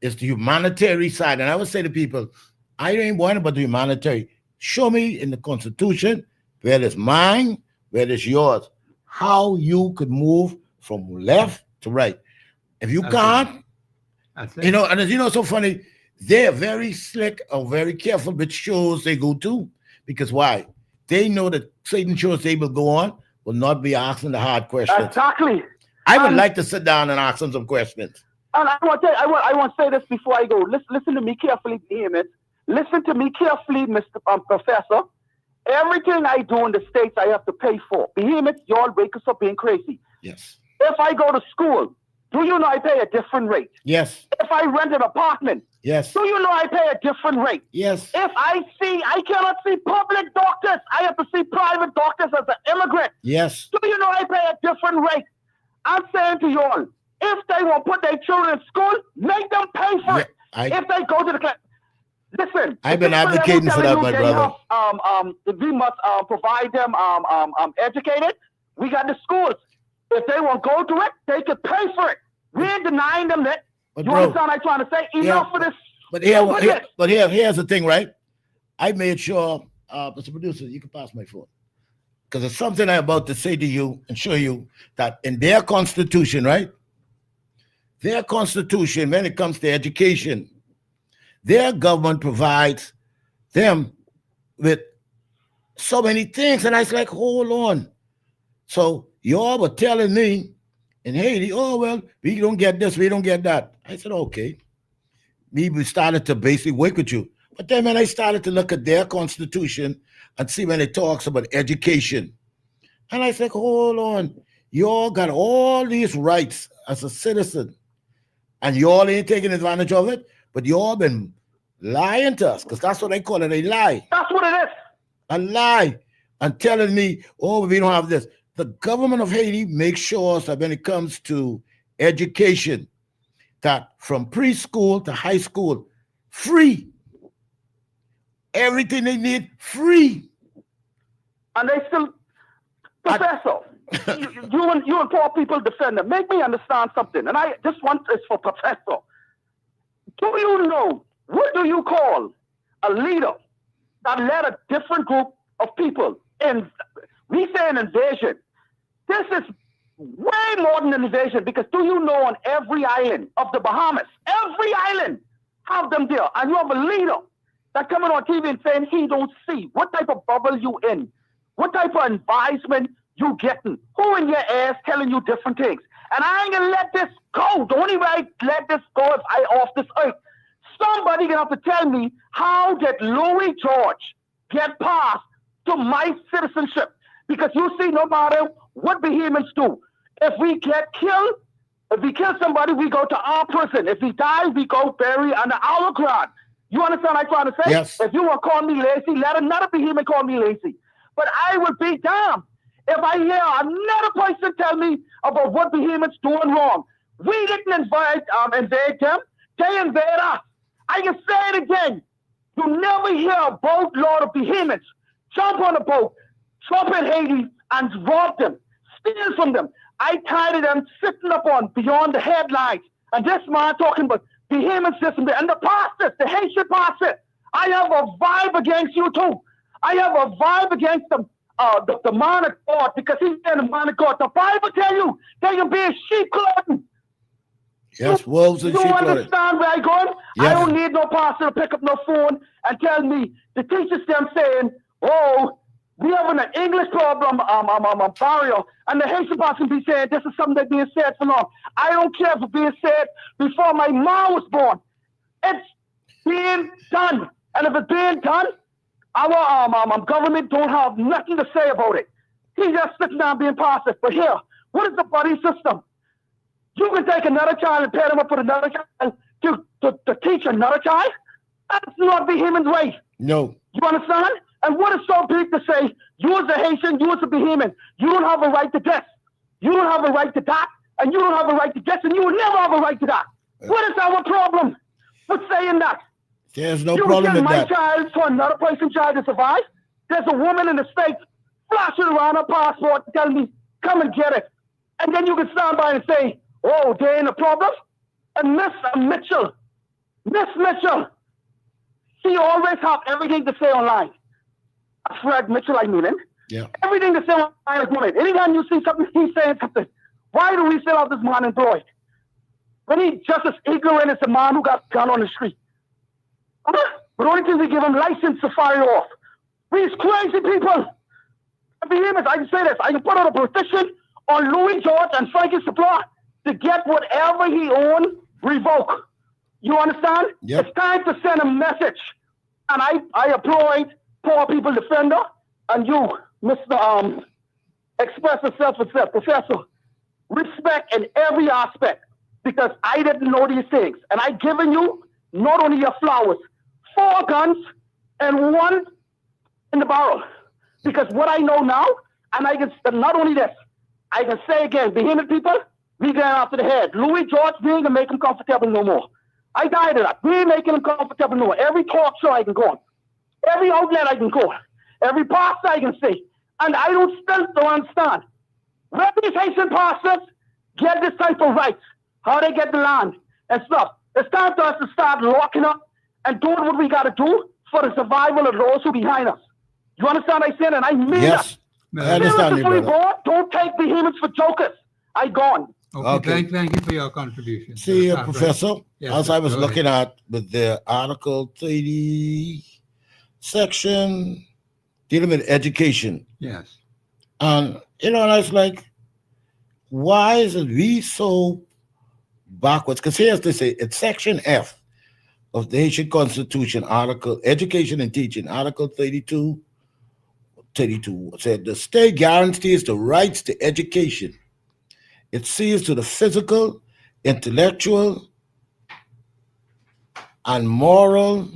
Speaker 4: is the humanitarian side. And I would say to people, I ain't worried about the humanitarian. Show me in the Constitution where it's mine, where it's yours, how you could move from left to right. If you can't, you know, and as you know, so funny, they're very slick or very careful which shows they go to. Because why? They know that certain shows they will go on will not be asking the hard questions.
Speaker 5: Exactly.
Speaker 4: I would like to sit down and ask them some questions.
Speaker 5: And I want to say this before I go. Listen to me carefully, Behemoth. Listen to me carefully, Mr. Professor. Everything I do in the States, I have to pay for. Behemoth, y'all wake us up being crazy.
Speaker 4: Yes.
Speaker 5: If I go to school, do you know I pay a different rate?
Speaker 4: Yes.
Speaker 5: If I rent an apartment,
Speaker 4: yes.
Speaker 5: Do you know I pay a different rate?
Speaker 4: Yes.
Speaker 5: If I cannot see public doctors, I have to see private doctors as an immigrant.
Speaker 4: Yes.
Speaker 5: Do you know I pay a different rate? I'm saying to you all, if they will put their children in school, make them pay for it. If they go to the class, listen.
Speaker 4: I've been advocating for that, my brother.
Speaker 5: We must provide them educated. We got the schools. If they won't go to it, they could pay for it. We ain't denying them that.
Speaker 4: But
Speaker 5: you understand what I'm trying to say? Enough for this.
Speaker 4: But here's the thing, right? I made sure, Mr. Producer, you can pass my phone. Because there's something I'm about to say to you and show you that in their constitution, right? Their constitution, when it comes to education, their government provides them with so many things. And I was like, hold on. So y'all were telling me in Haiti, oh, well, we don't get this, we don't get that. I said, okay. We started to basically work with you. But then when I started to look at their constitution and see when it talks about education, and I said, hold on, y'all got all these rights as a citizen, and y'all ain't taking advantage of it, but y'all been lying to us, because that's what they call it, a lie.
Speaker 5: That's what it is.
Speaker 4: A lie. And telling me, oh, we don't have this. The government of Haiti makes sure that when it comes to education, that from preschool to high school, free. Everything they need, free.
Speaker 5: And they still, Professor, you and poor people defend them. Make me understand something. And I just want this for Professor. Do you know, what do you call a leader that led a different group of people in, we say an invasion. This is way more than an invasion, because do you know on every island of the Bahamas, every island have them there, and you have a leader that coming on TV and saying he don't see what type of bubble you in, what type of advisement you getting, who in your ass telling you different things. And I ain't gonna let this go. The only way I let this go if I off this earth. Somebody gonna have to tell me, how did Louis George get passed to my citizenship? Because you see, no matter what Bahamians do, if we get killed, if we kill somebody, we go to our prison. If we die, we go bury under our ground. You understand what I'm trying to say?
Speaker 4: Yes.
Speaker 5: If you want to call me lazy, let another Bahamian call me lazy. But I would be damned if I hear another person tell me about what Bahamians doing wrong. We didn't invade them. They invade us. I can say it again. You never hear a boatload of Bahamians jump on a boat, jump in Haiti, and rob them, steal from them. I tired of them sitting up on beyond the headlines. And this man talking about Bahamian system and the pastors, the Haitian pastors. I have a vibe against you too. I have a vibe against the man of God, because he's the man of God. The Bible tell you they can be a sheep clothing.
Speaker 4: Yes, wolves and sheep
Speaker 5: You
Speaker 4: clothing.
Speaker 5: understand where I'm going?
Speaker 4: Yes.
Speaker 5: I don't need no pastor to pick up no phone and tell me, the teachers them saying, oh, we having an English problem barrier, and the Haitian pastor be saying this is something that's being said for long. I don't care if it's being said before my mom was born. It's being done. And if it's being done, our government don't have nothing to say about it. He just sitting down being passive. But here, what is the buddy system? You can take another child and pair them up with another child to teach another child? That's not Bahamian's way.
Speaker 4: No.
Speaker 5: You understand? And what is so big to say, you as a Haitian, you as a Bahamian, you don't have a right to this. You don't have a right to that. And you don't have a right to this. And you will never have a right to that. What is our problem with saying that?
Speaker 4: There's no
Speaker 5: you
Speaker 4: problem
Speaker 5: can
Speaker 4: with
Speaker 5: my
Speaker 4: that.
Speaker 5: child for another person's child to survive. There's a woman in the States flashing around her passport telling me, come and get it. And then you can stand by and say, oh, there ain't a problem. And Miss Mitchell, she always have everything to say online. Fred Mitchell, I mean it.
Speaker 4: Yeah.
Speaker 5: Everything to say online is woman. Anytime you see something, he's saying something. Why do we still have this man employed? When he's just as ignorant as the man who got gun on the street. But the only thing we give him license to fire off. These crazy people. I can say this. I can put out a petition on Louis George and Frankie Supply to get whatever he owned revoked. You understand?
Speaker 4: Yep.
Speaker 5: It's time to send a message. And I applaud Poor People Defender and you, Mr. Express Yourself Yourself, Professor. Respect in every aspect, because I didn't know these things. And I given you not only your flowers, 4 guns and 1 in the barrel. Because what I know now, and I can not only this, I can say again, Bahamian people, we going after the head. Louis George, we ain't gonna make him comfortable no more. I died of that. We ain't making him comfortable no more. Every talk show I can go on, every outlet I can go on, every pastor I can see, and I still don't understand. Where these Haitian pastors get this type of rights, how they get the land and stuff. It's time for us to start locking up and doing what we got to do for the survival of those who behind us. You understand what I said? And I mean
Speaker 4: Yes.
Speaker 5: that.
Speaker 4: I understand you, brother.
Speaker 5: Board, don't take Bahamians for jokers. I gone.
Speaker 2: Okay. Thank you for your contribution.
Speaker 4: See,
Speaker 2: That's
Speaker 4: Professor,
Speaker 2: Yes,
Speaker 4: as
Speaker 2: sir.
Speaker 4: I was
Speaker 2: Go ahead.
Speaker 4: looking at with the Article 30 section dealing with education,
Speaker 2: Yes.
Speaker 4: and You know, and I was like, why is it we so backwards? Because here's this, it's Section F of the Haitian Constitution, Article Education and Teaching, Article 32 said the state guarantees the rights to education. It sees to the physical, intellectual, and moral,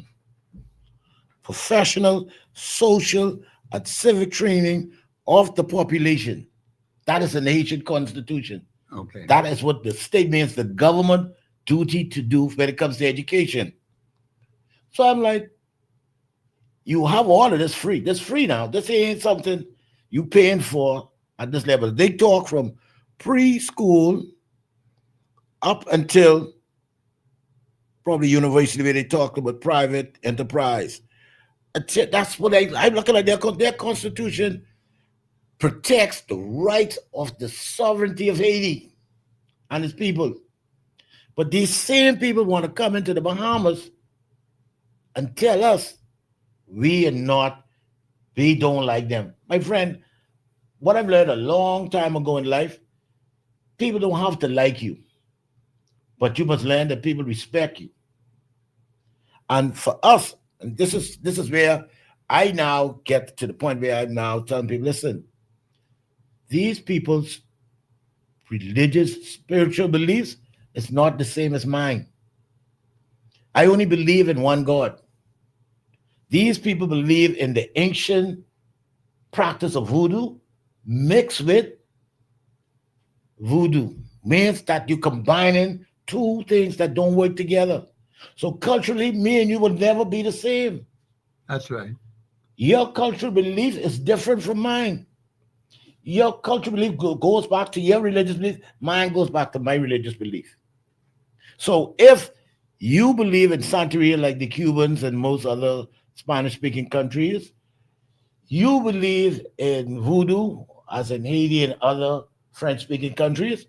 Speaker 4: professional, social, and civic training of the population. That is in the Haitian Constitution.
Speaker 2: Okay.
Speaker 4: That is what the state means, the government duty to do when it comes to education. So I'm like, you have all of this free. This free now. This ain't something you paying for at this level. They talk from preschool up until probably university where they talk about private enterprise. That's what I'm looking at. Their constitution protects the rights of the sovereignty of Haiti and its people. But these same people want to come into the Bahamas and tell us we don't like them. My friend, what I've learned a long time ago in life, people don't have to like you, but you must learn that people respect you. And for us, and this is where I now get to the point where I'm now telling people, listen, these people's religious, spiritual beliefs is not the same as mine. I only believe in one God. These people believe in the ancient practice of voodoo mixed with voodoo. Means that you're combining two things that don't work together. So culturally, me and you will never be the same.
Speaker 2: That's right.
Speaker 4: Your cultural belief is different from mine. Your cultural belief goes back to your religious belief. Mine goes back to my religious belief. So if you believe in Santeria like the Cubans and most other Spanish-speaking countries, you believe in voodoo as in Haiti and other French-speaking countries,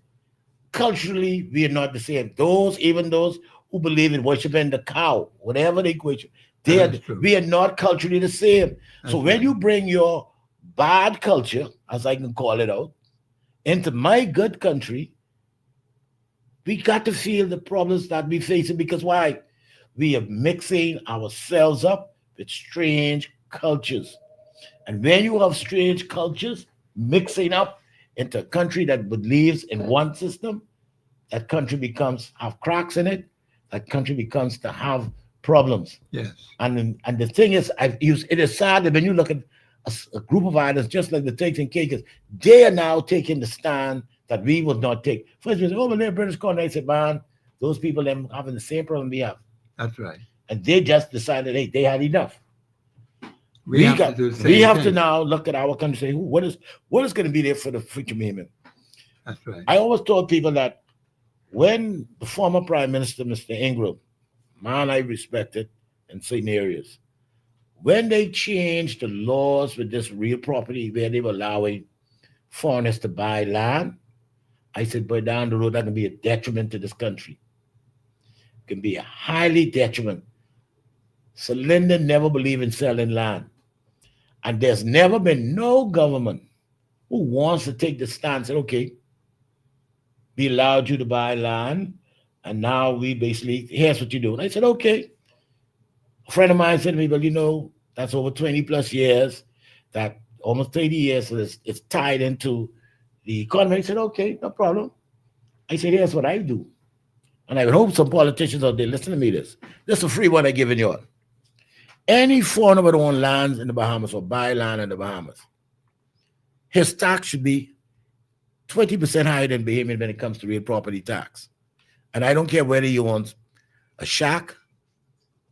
Speaker 4: culturally, we are not the same. Even those who believe in worshiping the cow, whatever they worship, we are not culturally the same. So when you bring your bad culture, as I can call it out, into my good country, we got to feel the problems that we face. Because why? We are mixing ourselves up with strange cultures. And when you have strange cultures mixing up into a country that believes in one system, that country becomes have cracks in it. That country becomes to have problems.
Speaker 2: Yes.
Speaker 4: And the thing is, it is sad that when you look at a group of islands, just like the Turks and Caicos, they are now taking the stand that we would not take. First, we said, oh, but they're British colony. I said, man, those people them having the same problem we have.
Speaker 2: That's right.
Speaker 4: And they just decided, hey, they had enough.
Speaker 2: We have
Speaker 4: to now look at our country and say, what is going to be there for the future movement?
Speaker 2: That's right.
Speaker 4: I always told people that when the former Prime Minister, Mr. Ingram, man I respected in certain areas, when they changed the laws with this real property where they were allowing foreigners to buy land, I said, but down the road, that can be a detriment to this country. It can be a highly detriment. So Lyndon never believed in selling land. And there's never been no government who wants to take the stance and say, okay, we allowed you to buy land, and now we basically, here's what you do. And I said, okay. A friend of mine said to me, well, that's over 20 plus years, that almost 30 years, so it's tied into the economy. I said, okay, no problem. I said, here's what I do. And I would hope some politicians out there listen to me this. This is a free one I'm giving you all. Any foreigner would own lands in the Bahamas or buy land in the Bahamas, his tax should be 20% higher than Bahamian when it comes to real property tax. And I don't care whether he owns a shack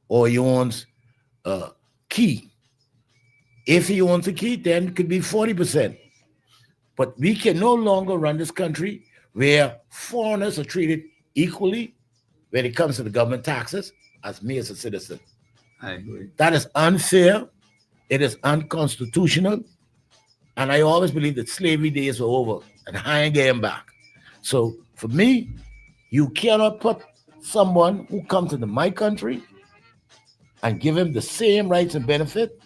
Speaker 4: or he owns a key. If he owns a key, then it could be 40%. But we can no longer run this country where foreigners are treated equally when it comes to the government taxes as me as a citizen.
Speaker 2: I agree.
Speaker 4: That is unfair. It is unconstitutional. And I always believe that slavery days are over and I ain't getting back. So for me, you cannot put someone who comes into my country and give him the same rights and benefit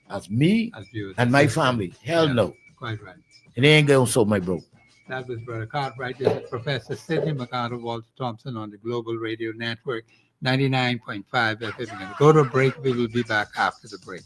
Speaker 4: as me and my family. Hell no.
Speaker 2: Quite right.
Speaker 4: It ain't going so, my bro.
Speaker 2: That was Brother Cartwright. This is Professor Sidney McArdle, Walter Thompson on the Global Radio Network, 99.5 FM. We're going to go to a break. We will be back after the break.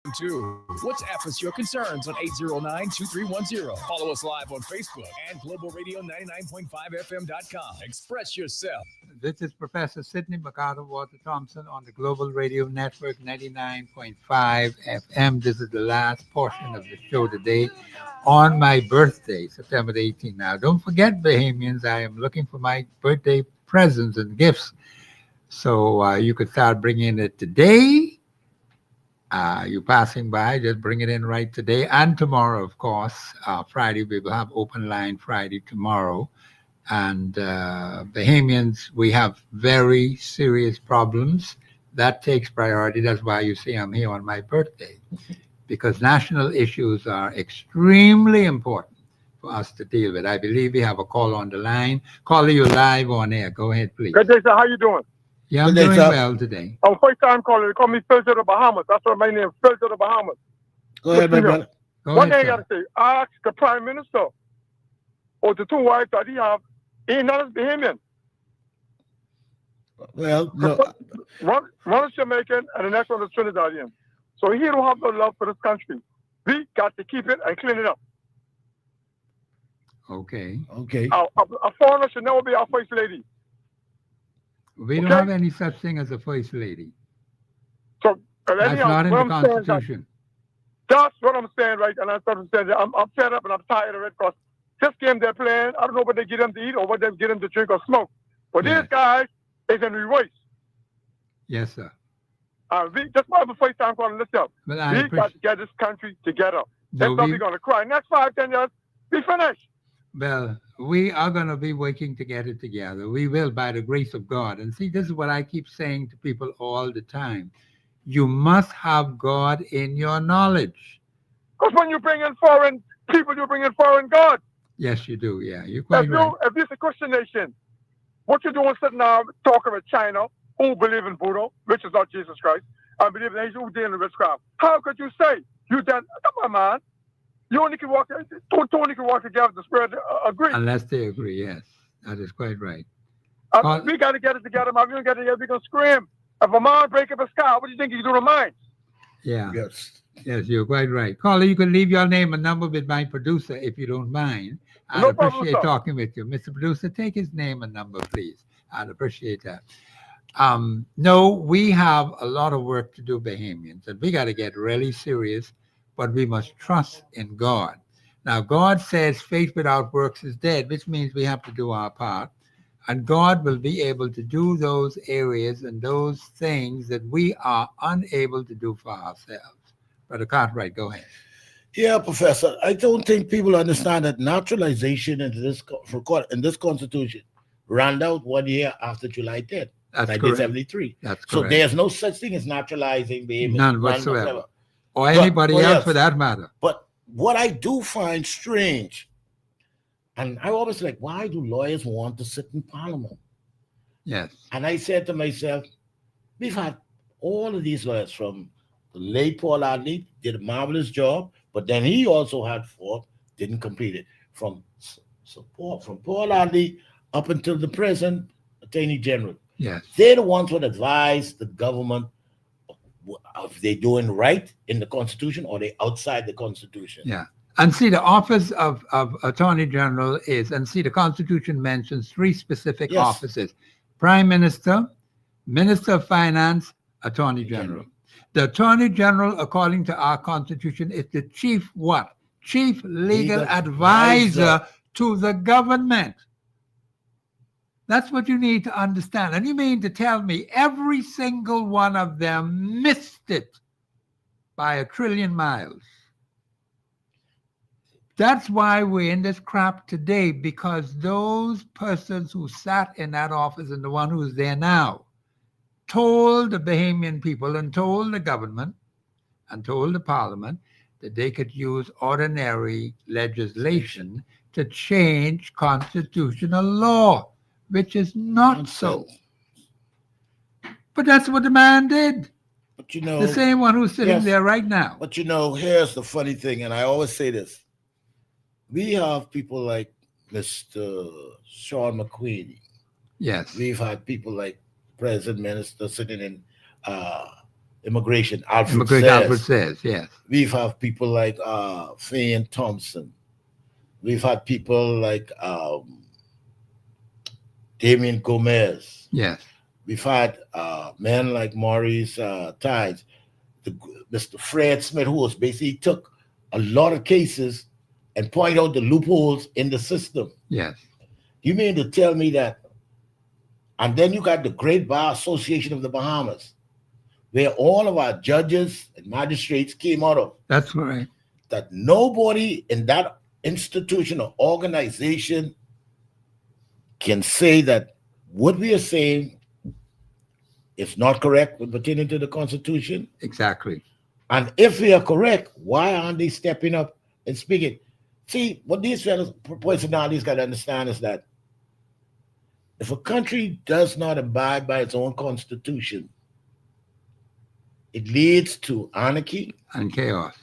Speaker 1: WhatsApp us your concerns on 809-2310. Follow us live on Facebook and Global Radio 99.5FM.com. Express yourself.
Speaker 2: This is Professor Sidney McArdle, Walter Thompson on the Global Radio Network, 99.5 FM. This is the last portion of the show today on my birthday, September 18th. Now, don't forget, Bahamians, I am looking for my birthday presents and gifts. So you could start bringing it today. You passing by, just bring it in right today and tomorrow, of course. Friday, we will have open line Friday tomorrow. And Bahamians, we have very serious problems. That takes priority. That's why you see I'm here on my birthday, because national issues are extremely important for us to deal with. I believe we have a call on the line. Caller, you live on air. Go ahead, please.
Speaker 5: Good day, sir. How you doing?
Speaker 2: Yeah, I'm doing well today.
Speaker 5: I'm first time calling. They call me Phil to the Bahamas. That's what my name is, Phil to the Bahamas.
Speaker 4: Go ahead, my brother.
Speaker 5: One thing I got to say, I asked the Prime Minister, or the two wives that he have, he not as Bahamian.
Speaker 4: Well, no.
Speaker 5: One is Jamaican and the next one is Trinidadian. So he don't have no love for this country. We got to keep it and clean it up.
Speaker 2: Okay.
Speaker 5: A foreigner should never be our first lady.
Speaker 2: We don't have any such thing as a first lady.
Speaker 5: And
Speaker 2: That's
Speaker 5: anyhow,
Speaker 2: not in
Speaker 5: what
Speaker 2: the
Speaker 5: I'm saying is that
Speaker 2: Constitution.
Speaker 5: that's what I'm saying, right? And I'm saying I'm fed up and I'm tired of it because this game they're playing, I don't know what they get them to eat or what they get them to drink or smoke. But
Speaker 2: Yes.
Speaker 5: these guys, they can reverse.
Speaker 2: Yes, sir.
Speaker 5: That's why the first time calling this up.
Speaker 2: But I
Speaker 5: We got
Speaker 2: appreciate.
Speaker 5: to get this country together.
Speaker 2: No,
Speaker 5: That's why we're going to cry. Next 5-10 years, we finish.
Speaker 2: Well, we are going to be working to get it together. We will, by the grace of God. And see, this is what I keep saying to people all the time. You must have God in your knowledge.
Speaker 5: Because when you bring in foreign people, you bring in foreign gods.
Speaker 2: Yes, you do. Yeah, you're quite
Speaker 5: If
Speaker 2: right.
Speaker 5: if it's a Christian nation, what you doing sitting now talking with China, who believe in Buddha, which is not Jesus Christ, and believe in Asia, who deal in witchcraft? How could you say you done? Come on, man. You only can walk. Two only can walk together. The spirit agree.
Speaker 2: Unless they agree. Yes, that is quite right.
Speaker 5: We got to get it together, man. We don't get it together. We gonna scream. If a man break up a sky, what do you think you do to mine?
Speaker 2: Yeah.
Speaker 4: Yes.
Speaker 2: Yes, you're quite right. Caller, you can leave your name and number with my producer if you don't mind. I'd
Speaker 5: No problem,
Speaker 2: appreciate
Speaker 5: sir.
Speaker 2: talking with you. Mr. Producer, take his name and number, please. I'd appreciate that. No, we have a lot of work to do, Bahamians, and we got to get really serious, but we must trust in God. Now, God says faith without works is dead, which means we have to do our part, and God will be able to do those areas and those things that we are unable to do for ourselves. Brother Cartwright, go ahead.
Speaker 4: Yeah, Professor. I don't think people understand that naturalization in this Constitution ran out 1 year after July 10th,
Speaker 2: That's correct.
Speaker 4: 1973.
Speaker 2: That's
Speaker 4: So
Speaker 2: correct.
Speaker 4: there's no such thing as naturalizing Bahamians.
Speaker 2: None whatsoever. Or anybody
Speaker 4: But
Speaker 2: else
Speaker 4: yes.
Speaker 2: for that matter.
Speaker 4: But what I do find strange, and I always like, why do lawyers want to sit in Parliament?
Speaker 2: Yes.
Speaker 4: And I said to myself, we've had all of these lawyers from the late Paul Adley, did a marvelous job, but then he also had fault, didn't complete it. From Paul Adley up until the present Attorney General.
Speaker 2: Yes.
Speaker 4: They're the ones who advise the government if they're doing right in the Constitution or they outside the Constitution.
Speaker 2: Yeah. And see, the office of Attorney General is, and see, the Constitution mentions three specific
Speaker 4: Yes.
Speaker 2: offices: Prime Minister, Minister of Finance, Attorney General. The Attorney General, according to our Constitution, is the chief what? Chief legal advisor to the government. That's what you need to understand. And you mean to tell me every single one of them missed it by 1 trillion miles? That's why we're in this crap today, because those persons who sat in that office and the one who's there now told the Bahamian people and told the government and told the parliament that they could use ordinary legislation to change constitutional law, which is not so. But that's what the man did.
Speaker 4: But you know,
Speaker 2: The same one who's sitting
Speaker 4: yes.
Speaker 2: there right now.
Speaker 4: But you know, here's the funny thing, and I always say this. We have people like Mr. Sean McQueen.
Speaker 2: Yes.
Speaker 4: We've had people like President Minister sitting in immigration, Alfred
Speaker 2: says, yes.
Speaker 4: We've had people like Sidney Thompson. We've had people like Damien Gomez.
Speaker 2: Yes.
Speaker 4: We've had men like Maurice Tides, Mr. Fred Smith, who was basically took a lot of cases and pointed out the loopholes in the system.
Speaker 2: Yes.
Speaker 4: You mean to tell me that? And then you got the Great Bar Association of the Bahamas, where all of our judges and magistrates came out of.
Speaker 2: That's right.
Speaker 4: That nobody in that institution or organization can say that what we are saying is not correct when pertaining to the Constitution.
Speaker 2: Exactly.
Speaker 4: And if we are correct, why aren't they stepping up and speaking? See, what these fellows, personalities got to understand is that if a country does not abide by its own constitution, it leads to anarchy
Speaker 2: and chaos.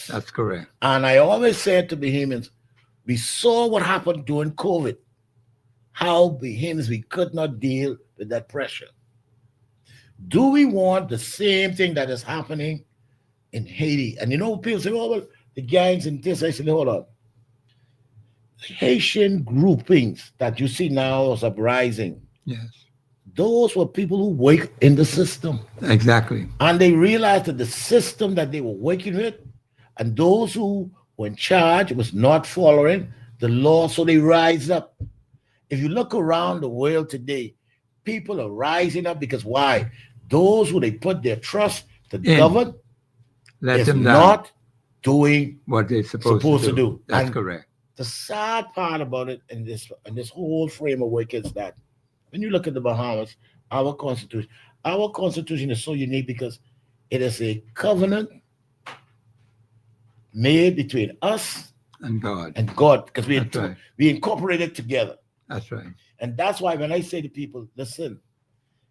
Speaker 4: That's
Speaker 2: correct.
Speaker 4: And I always said to Bahamians, we saw what happened during COVID, how Bahamians, we could not deal with that pressure. Do we want the same thing that is happening in Haiti? And you know, people say, oh, well, the gangs and this. I said, hold on. Haitian groupings that you see now as uprising.
Speaker 2: Yes.
Speaker 4: Those were people who work in the system.
Speaker 2: Exactly.
Speaker 4: And they realized that the system that they were working with and those who were in charge was not following the law, so they rise up. If you look around the world today, people are rising up because why? Those who they put their trust to
Speaker 2: In.
Speaker 4: govern
Speaker 2: Let
Speaker 4: is
Speaker 2: them down.
Speaker 4: not doing
Speaker 2: What they're supposed to do. That's
Speaker 4: And
Speaker 2: correct.
Speaker 4: the sad part about it in this whole frame of work is that when you look at the Bahamas, our constitution is so unique because it is a covenant made between us
Speaker 2: And God.
Speaker 4: and God, because
Speaker 2: That's right.
Speaker 4: we incorporate it together.
Speaker 2: That's right.
Speaker 4: And that's why when I say to people, listen,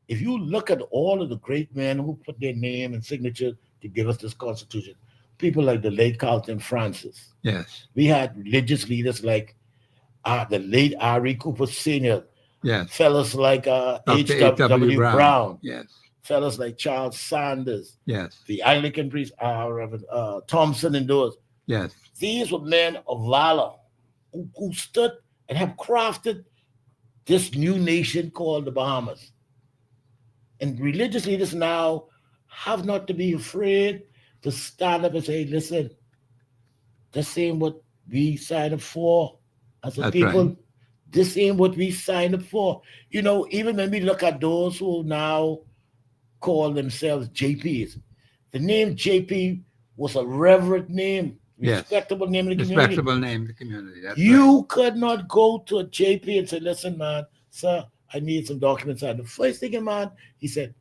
Speaker 4: if you look at all of the great men who put their name and signature to give us this constitution, people like the late Carlton Francis.
Speaker 2: Yes.
Speaker 4: We had religious leaders like the late Ari Cooper Sr.,
Speaker 2: Yes.
Speaker 4: fellas like H.W. Brown,
Speaker 2: Yes.
Speaker 4: fellas like Charles Sanders,
Speaker 2: Yes.
Speaker 4: the Anglican priest, Reverend Thompson, and those.
Speaker 2: Yes.
Speaker 4: These were men of valor who stood and have crafted this new nation called the Bahamas. And religious leaders now have not to be afraid to stand up and say, listen, this ain't what we signed up for as a
Speaker 2: That's
Speaker 4: people.
Speaker 2: right.
Speaker 4: This ain't what we signed up for. You know, even when we look at those who now call themselves JPs, the name JP was a reverent name,
Speaker 2: Yes.
Speaker 4: respectable name in the community.
Speaker 2: Respectable name in the community. That's right.
Speaker 4: You could not go to a JP and say, listen, man, sir, I need some documents. And the first thing in mind, he said,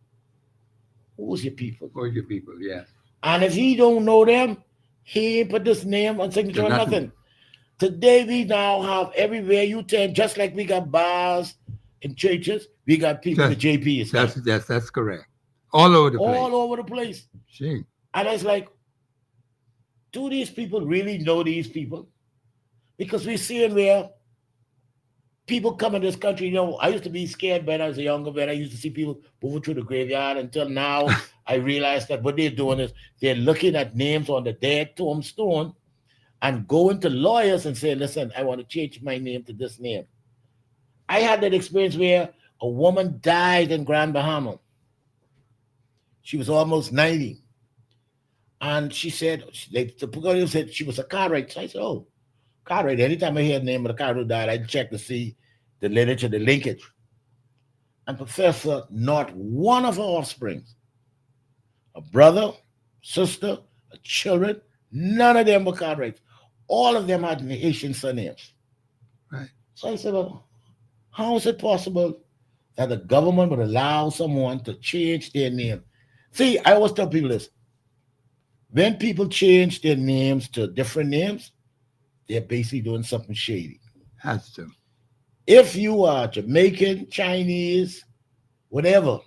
Speaker 4: who's your people?
Speaker 2: For your people, yes.
Speaker 4: And if he don't know them, he ain't put this name on signature or
Speaker 2: Nothing.
Speaker 4: nothing. Today, we now have everywhere you turn, just like we got bars in churches, we got people with JPs.
Speaker 2: That's correct. All over the place.
Speaker 4: All over the place.
Speaker 2: Gee.
Speaker 4: And it's like, do these people really know these people? Because we're seeing where people come in this country. You know, I used to be scared when I was a younger man. I used to see people moving through the graveyard until now. I realized that what they're doing is they're looking at names on the dead tombstone and going to lawyers and saying, listen, I want to change my name to this name. I had that experience where a woman died in Grand Bahama. She was almost 90. And she said, the police said she was a Cartwright. So I said, oh, Cartwright. Anytime I hear the name of the Cartwright who died, I check to see the lineage and the linkage. And Professor, not one of her offspring, a brother, sister, a children, none of them were Cartwrights. All of them had Haitian surnames.
Speaker 2: Right.
Speaker 4: So I said, well, how is it possible that the government would allow someone to change their name? See, I always tell people this. When people change their names to different names, they're basically doing something shady.
Speaker 2: Has to.
Speaker 4: If you are Jamaican, Chinese, whatever,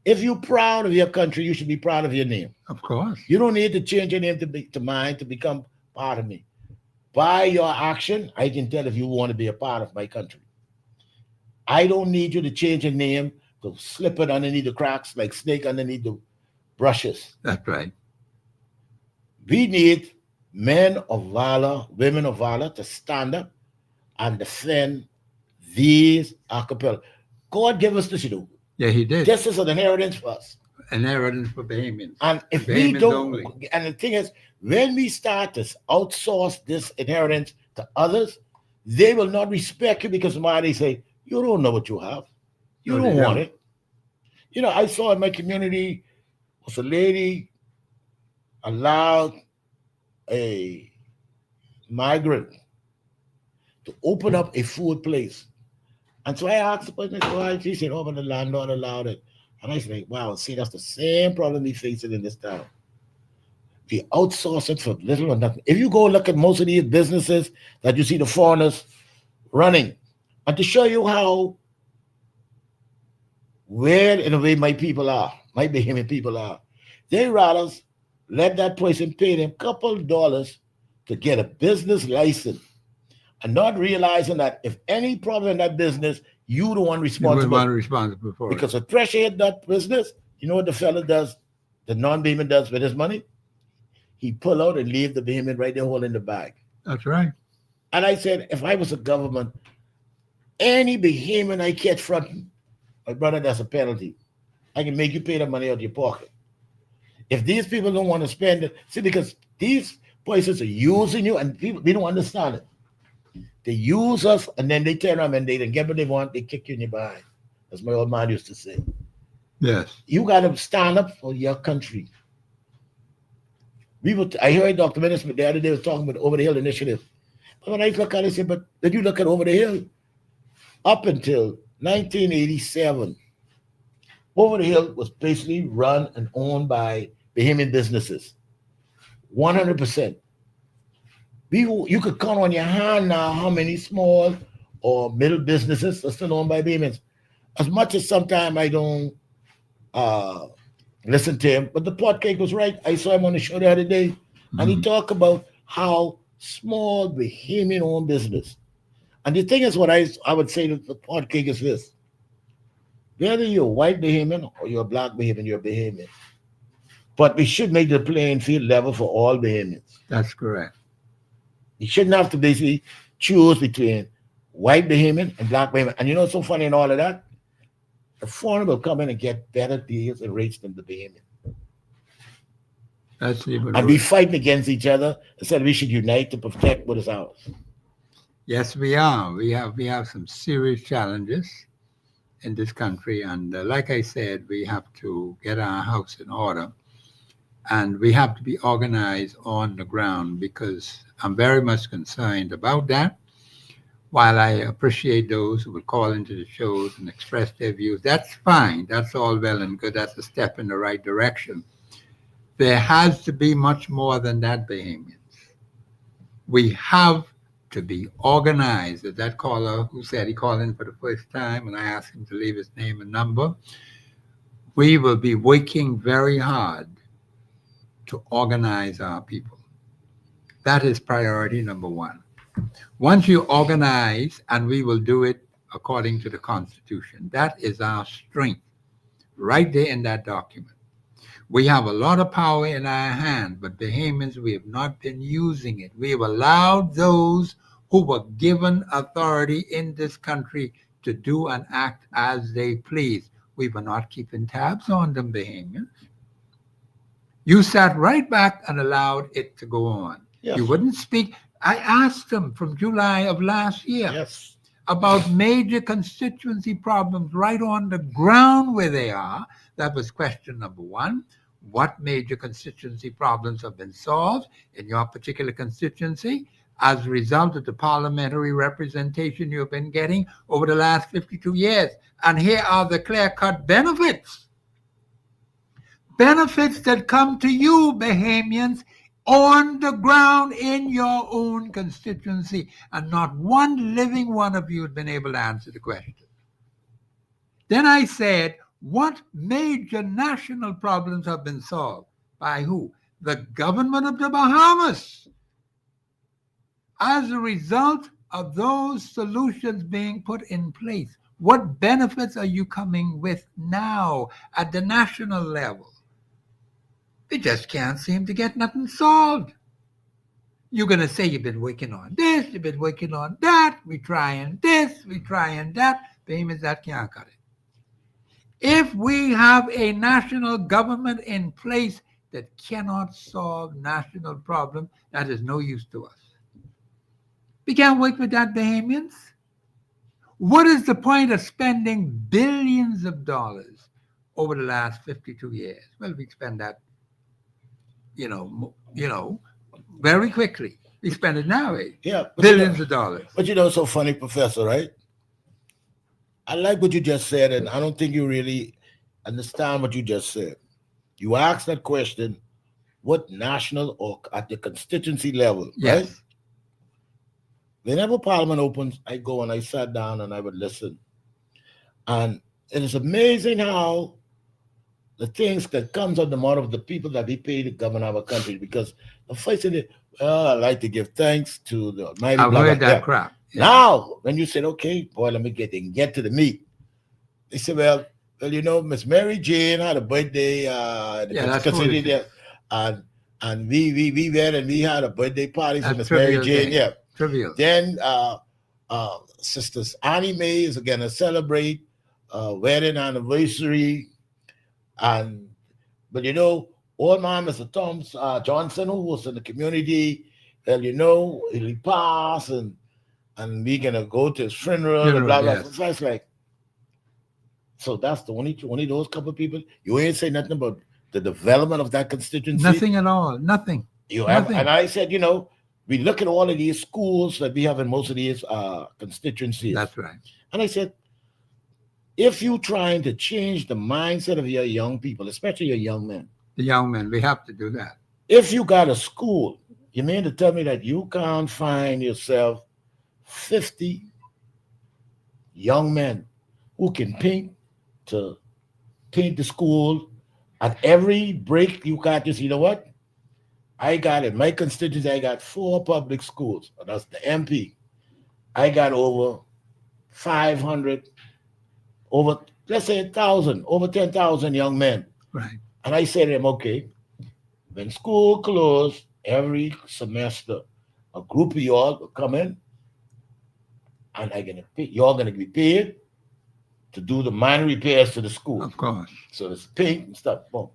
Speaker 4: if you're proud of your country, you should be proud of your name.
Speaker 2: Of course.
Speaker 4: You don't need to change your name to mine to become part of me. By your action, I can tell if you want to be a part of my country. I don't need you to change your name to slip it underneath the cracks like snake underneath the brushes.
Speaker 2: That's right.
Speaker 4: We need men of valor, women of valor to stand up and defend these archipelagos. God gave us this, you know.
Speaker 2: Yeah, he did.
Speaker 4: This is an inheritance for us.
Speaker 2: An inheritance for Bahamians.
Speaker 4: And if we
Speaker 2: Bahamians
Speaker 4: don't,
Speaker 2: only.
Speaker 4: and the thing is, when we start to outsource this inheritance to others, they will not respect you because why they say, you don't know what you have. You
Speaker 2: No,
Speaker 4: don't
Speaker 2: they
Speaker 4: want
Speaker 2: don't.
Speaker 4: it. You know, I saw in my community was a lady allowed a migrant to open up a food place. And so I asked the person, why? She said, oh, but the landlord allowed it. And I said, wow, see, that's the same problem we facing in this town. We outsource it for little or nothing. If you go look at most of these businesses that you see the foreigners running, and to show you how weird in a way my people are, my Bahamian people are, they rather let that person pay them a couple of dollars to get a business license and not realizing that if any problem in that business, you the one
Speaker 2: You
Speaker 4: responsible.
Speaker 2: wouldn't want responsible for
Speaker 4: Because a thresher hit that business, you know what the fella does, the non-Bahamian does with his money? He pull out and leave the Bahamian right there holding the bag.
Speaker 2: it. That's right.
Speaker 4: And I said, if I was a government, any Bahamian I catch fronting, My brother, that's a penalty. I can make you pay the money out of your pocket. If these people don't want to spend it, see, because these places are using you and people, they don't understand it. They use us and then they turn around and they get what they want, they kick you in your behind. As my old man used to say.
Speaker 2: Yes.
Speaker 4: You got to stand up for your country. I heard Dr. Minister the other day was talking about the Over the Hill initiative. But when I look at it, I said, but did you look at Over the Hill? Up until 1987, Over the Hill was basically run and owned by Bahamian businesses. 100%. You could count on your hand now how many small or middle businesses are still owned by Bahamians. As much as sometimes I don't listen to him, but the podcast was right. I saw him on the show the other day, and he talked about how small Bahamian-owned business. And the thing is, what I would say to the podcast is this. Whether you're white Bahamian or you're black Bahamian, you're Bahamian. But we should make the playing field level for all Bahamians.
Speaker 2: That's correct.
Speaker 4: You shouldn't have to basically choose between white Bahamian and black Bahamian. And you know what's so funny in all of that? The foreigner will come in and get better deals and rates than the Bahamian.
Speaker 2: That's even
Speaker 4: and be fighting against each other instead we should unite to protect what is ours.
Speaker 2: Yes, we are. We have some serious challenges in this country. And like I said, we have to get our house in order. And we have to be organized on the ground because I'm very much concerned about that. While I appreciate those who will call into the shows and express their views, that's fine. That's all well and good. That's a step in the right direction. There has to be much more than that, Bahamians. We have to be organized. As that caller who said he called in for the first time and I asked him to leave his name and number, we will be working very hard to organize our people. That is priority number one. Once you organize, and we will do it according to the Constitution, that is our strength right there in that document. We have a lot of power in our hand, but Bahamians, we have not been using it. We have allowed those who were given authority in this country to do and act as they please. We were not keeping tabs on them, Bahamians. You sat right back and allowed it to go on. Yes. You wouldn't speak. I asked them from July of last year about major constituency problems right on the ground where they are. That was question number one. What major constituency problems have been solved in your particular constituency as a result of the parliamentary representation you've been getting over the last 52 years? And here are the clear-cut benefits. Benefits that come to you, Bahamians, on the ground in your own constituency, and not one living one of you has been able to answer the question. Then I said, what major national problems have been solved? By who? The government of the Bahamas. As a result of those solutions being put in place, what benefits are you coming with now at the national level? We just can't seem to get nothing solved. You're going to say you've been working on this, you've been working on that, we're trying this, we're trying that. Bahamians, that can't cut it. If we have a national government in place that cannot solve national problems, that is no use to us. We can't work with that, Bahamians. What is the point of spending billions of dollars over the last 52 years? Well, we spend that very quickly. We spend it now, billions of dollars.
Speaker 4: But it's so funny, Professor, right? I like what you just said, and I don't think you really understand what you just said. You asked that question, what national or at the constituency level, right? Whenever Parliament opens, I go and I sat down and I would listen. And it is amazing how the things that comes out the mouth of the people that we pay to govern our country, because the first thing I like to give thanks to the Almighty.
Speaker 2: I've heard that crap.
Speaker 4: Yeah. Now, when you said, okay, boy, let me get to the meat. They said, well, Miss Mary Jane had a birthday. And we went and we had a birthday party for Miss Mary Jane. Yeah.
Speaker 2: Trivial.
Speaker 4: Then Sisters Annie Mae is going to celebrate wedding anniversary, and but old man Mr. Thompson Johnson, who was in the community, well, he'll pass and we gonna go to his funeral and blah blah.
Speaker 2: Yes.
Speaker 4: So it's like, so that's the only those couple of people. You ain't say nothing about the development of that constituency.
Speaker 2: Nothing at all. Nothing.
Speaker 4: And I said, we look at all of these schools that we have in most of these constituencies.
Speaker 2: That's right.
Speaker 4: And I said, if you're trying to change the mindset of your young people, especially your young men,
Speaker 2: The young men, we have to do that.
Speaker 4: if you got a school, you mean to tell me that you can't find yourself 50 young men who can paint the school? At every break, you got this. You know what? I got in my constituency, I got 4 public schools. That's the MP. I got over 500, let's say 1,000, over 10,000 young men.
Speaker 2: Right.
Speaker 4: And I say to them, okay, when school closed every semester, a group of y'all will come in and y'all gonna be paid to do the minor repairs to the school.
Speaker 2: Of course.
Speaker 4: So it's paint and stuff. Boom.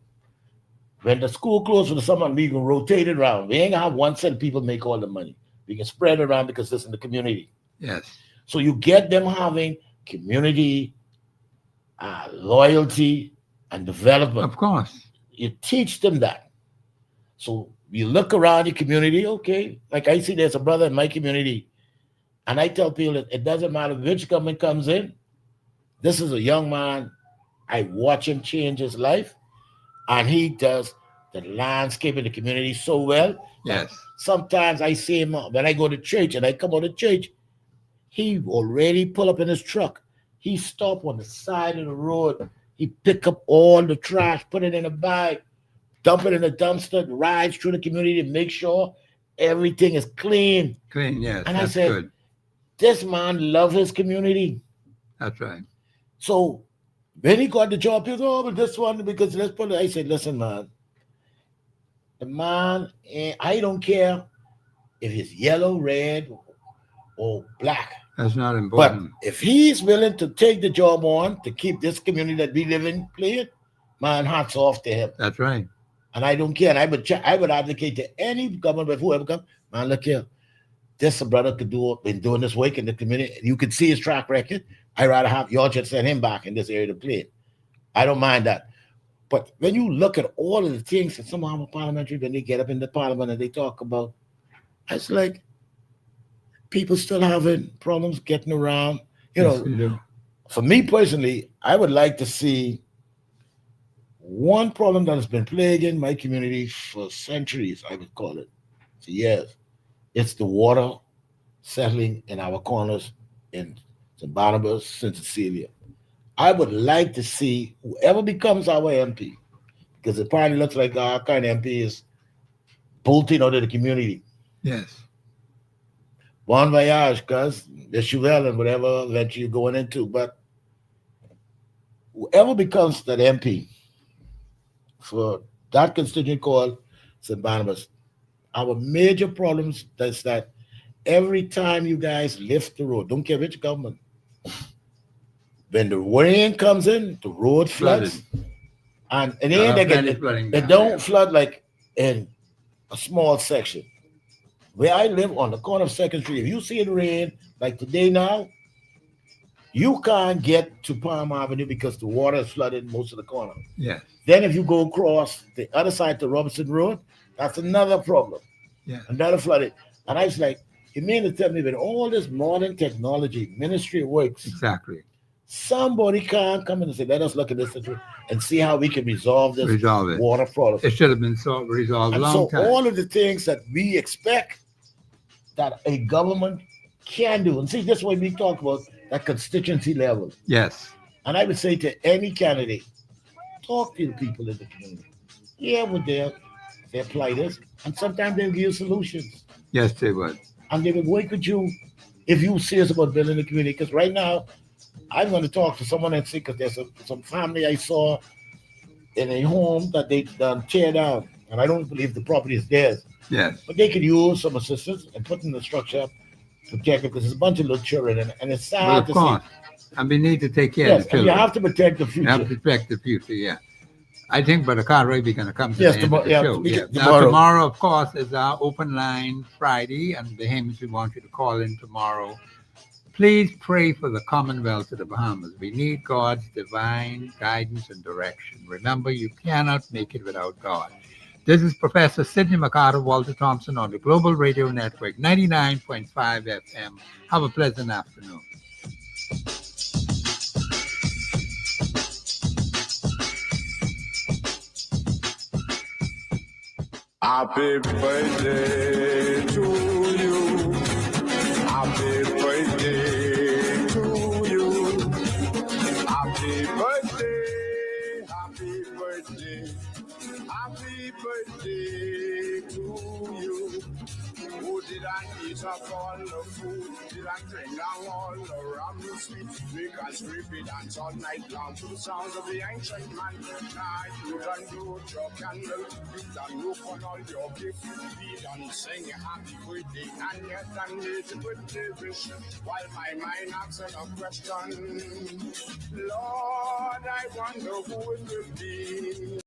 Speaker 4: When the school closed for the summer, we can rotate it around. We ain't gonna have one set of people make all the money. We can spread it around because it's in the community.
Speaker 2: Yes.
Speaker 4: So you get them having community loyalty and development.
Speaker 2: Of course.
Speaker 4: You teach them that. So you look around your community, okay. Like I see there's a brother in my community, and I tell people that it doesn't matter which government comes in. This is a young man. I watch him change his life, and he does the landscape in the community so well.
Speaker 2: Yes.
Speaker 4: Sometimes I see him when I go to church and I come out of church, he already pull up in his truck. He stop on the side of the road. He pick up all the trash, put it in a bag, dump it in a dumpster, rides through the community to make sure everything is clean.
Speaker 2: Clean, yes.
Speaker 4: And
Speaker 2: that's
Speaker 4: I said,
Speaker 2: good.
Speaker 4: this man love his community.
Speaker 2: That's right.
Speaker 4: So when he got the job, he goes, but this one, because let's put it, I said, listen, man, the man, I don't care if it's yellow, red, or black.
Speaker 2: That's not
Speaker 4: But
Speaker 2: important.
Speaker 4: if he's willing to take the job on to keep this community that we live in clean, man, hats off to him.
Speaker 2: That's right.
Speaker 4: And I don't care. And I would advocate to any government, whoever comes, man, look here. This brother could been doing this work in the community. You can see his track record. I'd rather have y'all just send him back in this area to play. I don't mind that. But when you look at all of the things that some of our parliamentary, when they get up in the parliament and they talk about, it's like people still having problems getting around.
Speaker 2: Yes, we do.
Speaker 4: For me personally, I would like to see one problem that has been plaguing my community for centuries, I would call it, for years. It's the water settling in our corners in St. Barnabas, St. Cecilia. I would like to see whoever becomes our MP, because it probably looks like our kind of MP is bolting out of the community.
Speaker 2: Yes.
Speaker 4: Bon voyage, cuz, yes, you will, and whatever that you're going into. But whoever becomes that MP for that constituent called St. Barnabas, our major problems is that every time you guys lift the road, don't care which government, when the rain comes in, the road floods. And it ain't it don't flood like in a small section. Where I live on the corner of 2nd Street, if you see it rain like today now, you can't get to Palm Avenue because the water is flooded most of the corner.
Speaker 2: Yes.
Speaker 4: Then if you go across the other side to Robinson Road, that's another problem.
Speaker 2: Yeah.
Speaker 4: Another flooded. And I was like, you mean to tell me with all this modern technology, ministry works,
Speaker 2: Exactly.
Speaker 4: somebody can't come in and say, let us look at this situation and see how we can resolve this
Speaker 2: Resolve it.
Speaker 4: water problem.
Speaker 2: It should have been resolved a
Speaker 4: And
Speaker 2: long
Speaker 4: so
Speaker 2: time.
Speaker 4: all of the things that we expect that a government can do, and see, this is what we talk about, that constituency level.
Speaker 2: Yes.
Speaker 4: And I would say to any candidate, talk to the people in the community. Yeah, with their plight is, and sometimes they'll give you solutions.
Speaker 2: Yes, they would.
Speaker 4: And they will work with you if you're serious about building the community. Because right now, I'm going to talk to someone and see, because there's some family I saw in a home that they tear down, and I don't believe the property is theirs.
Speaker 2: Yes.
Speaker 4: But they could use some assistance and put in the structure, protect it, because there's a bunch of little children, and it's
Speaker 2: Well,
Speaker 4: sad
Speaker 2: of
Speaker 4: to
Speaker 2: course.
Speaker 4: see.
Speaker 2: And we need to take care of
Speaker 4: Yes,
Speaker 2: the
Speaker 4: and you
Speaker 2: children.
Speaker 4: have to protect the
Speaker 2: You have to
Speaker 4: future.
Speaker 2: protect the future, yeah. I think Brother Cartwright be going to come to
Speaker 4: Yes,
Speaker 2: the end of the
Speaker 4: yeah,
Speaker 2: show. Yeah. Now,
Speaker 4: tomorrow.
Speaker 2: tomorrow, of course, is our open line Friday, and the hymns we want you to call in tomorrow. Please pray for the Commonwealth of the Bahamas. We need God's divine guidance and direction. Remember, you cannot make it without God. This is Professor Sidney McCarter, Walter Thompson on the Global Radio Network, 99.5 FM. Have a pleasant afternoon.
Speaker 8: Happy birthday to you. Happy birthday to you. Happy birthday. Happy birthday. Happy birthday to you. Who did I eat up all the food? Did I drink down all the rum and sweet? Because we dance all night long to the sounds of the ancient man. Now you done do your candle, you done look on all your gifts. We done sing a happy birthday and yet done made a birthday wish. While my mind asks a question, Lord, I wonder who it will be.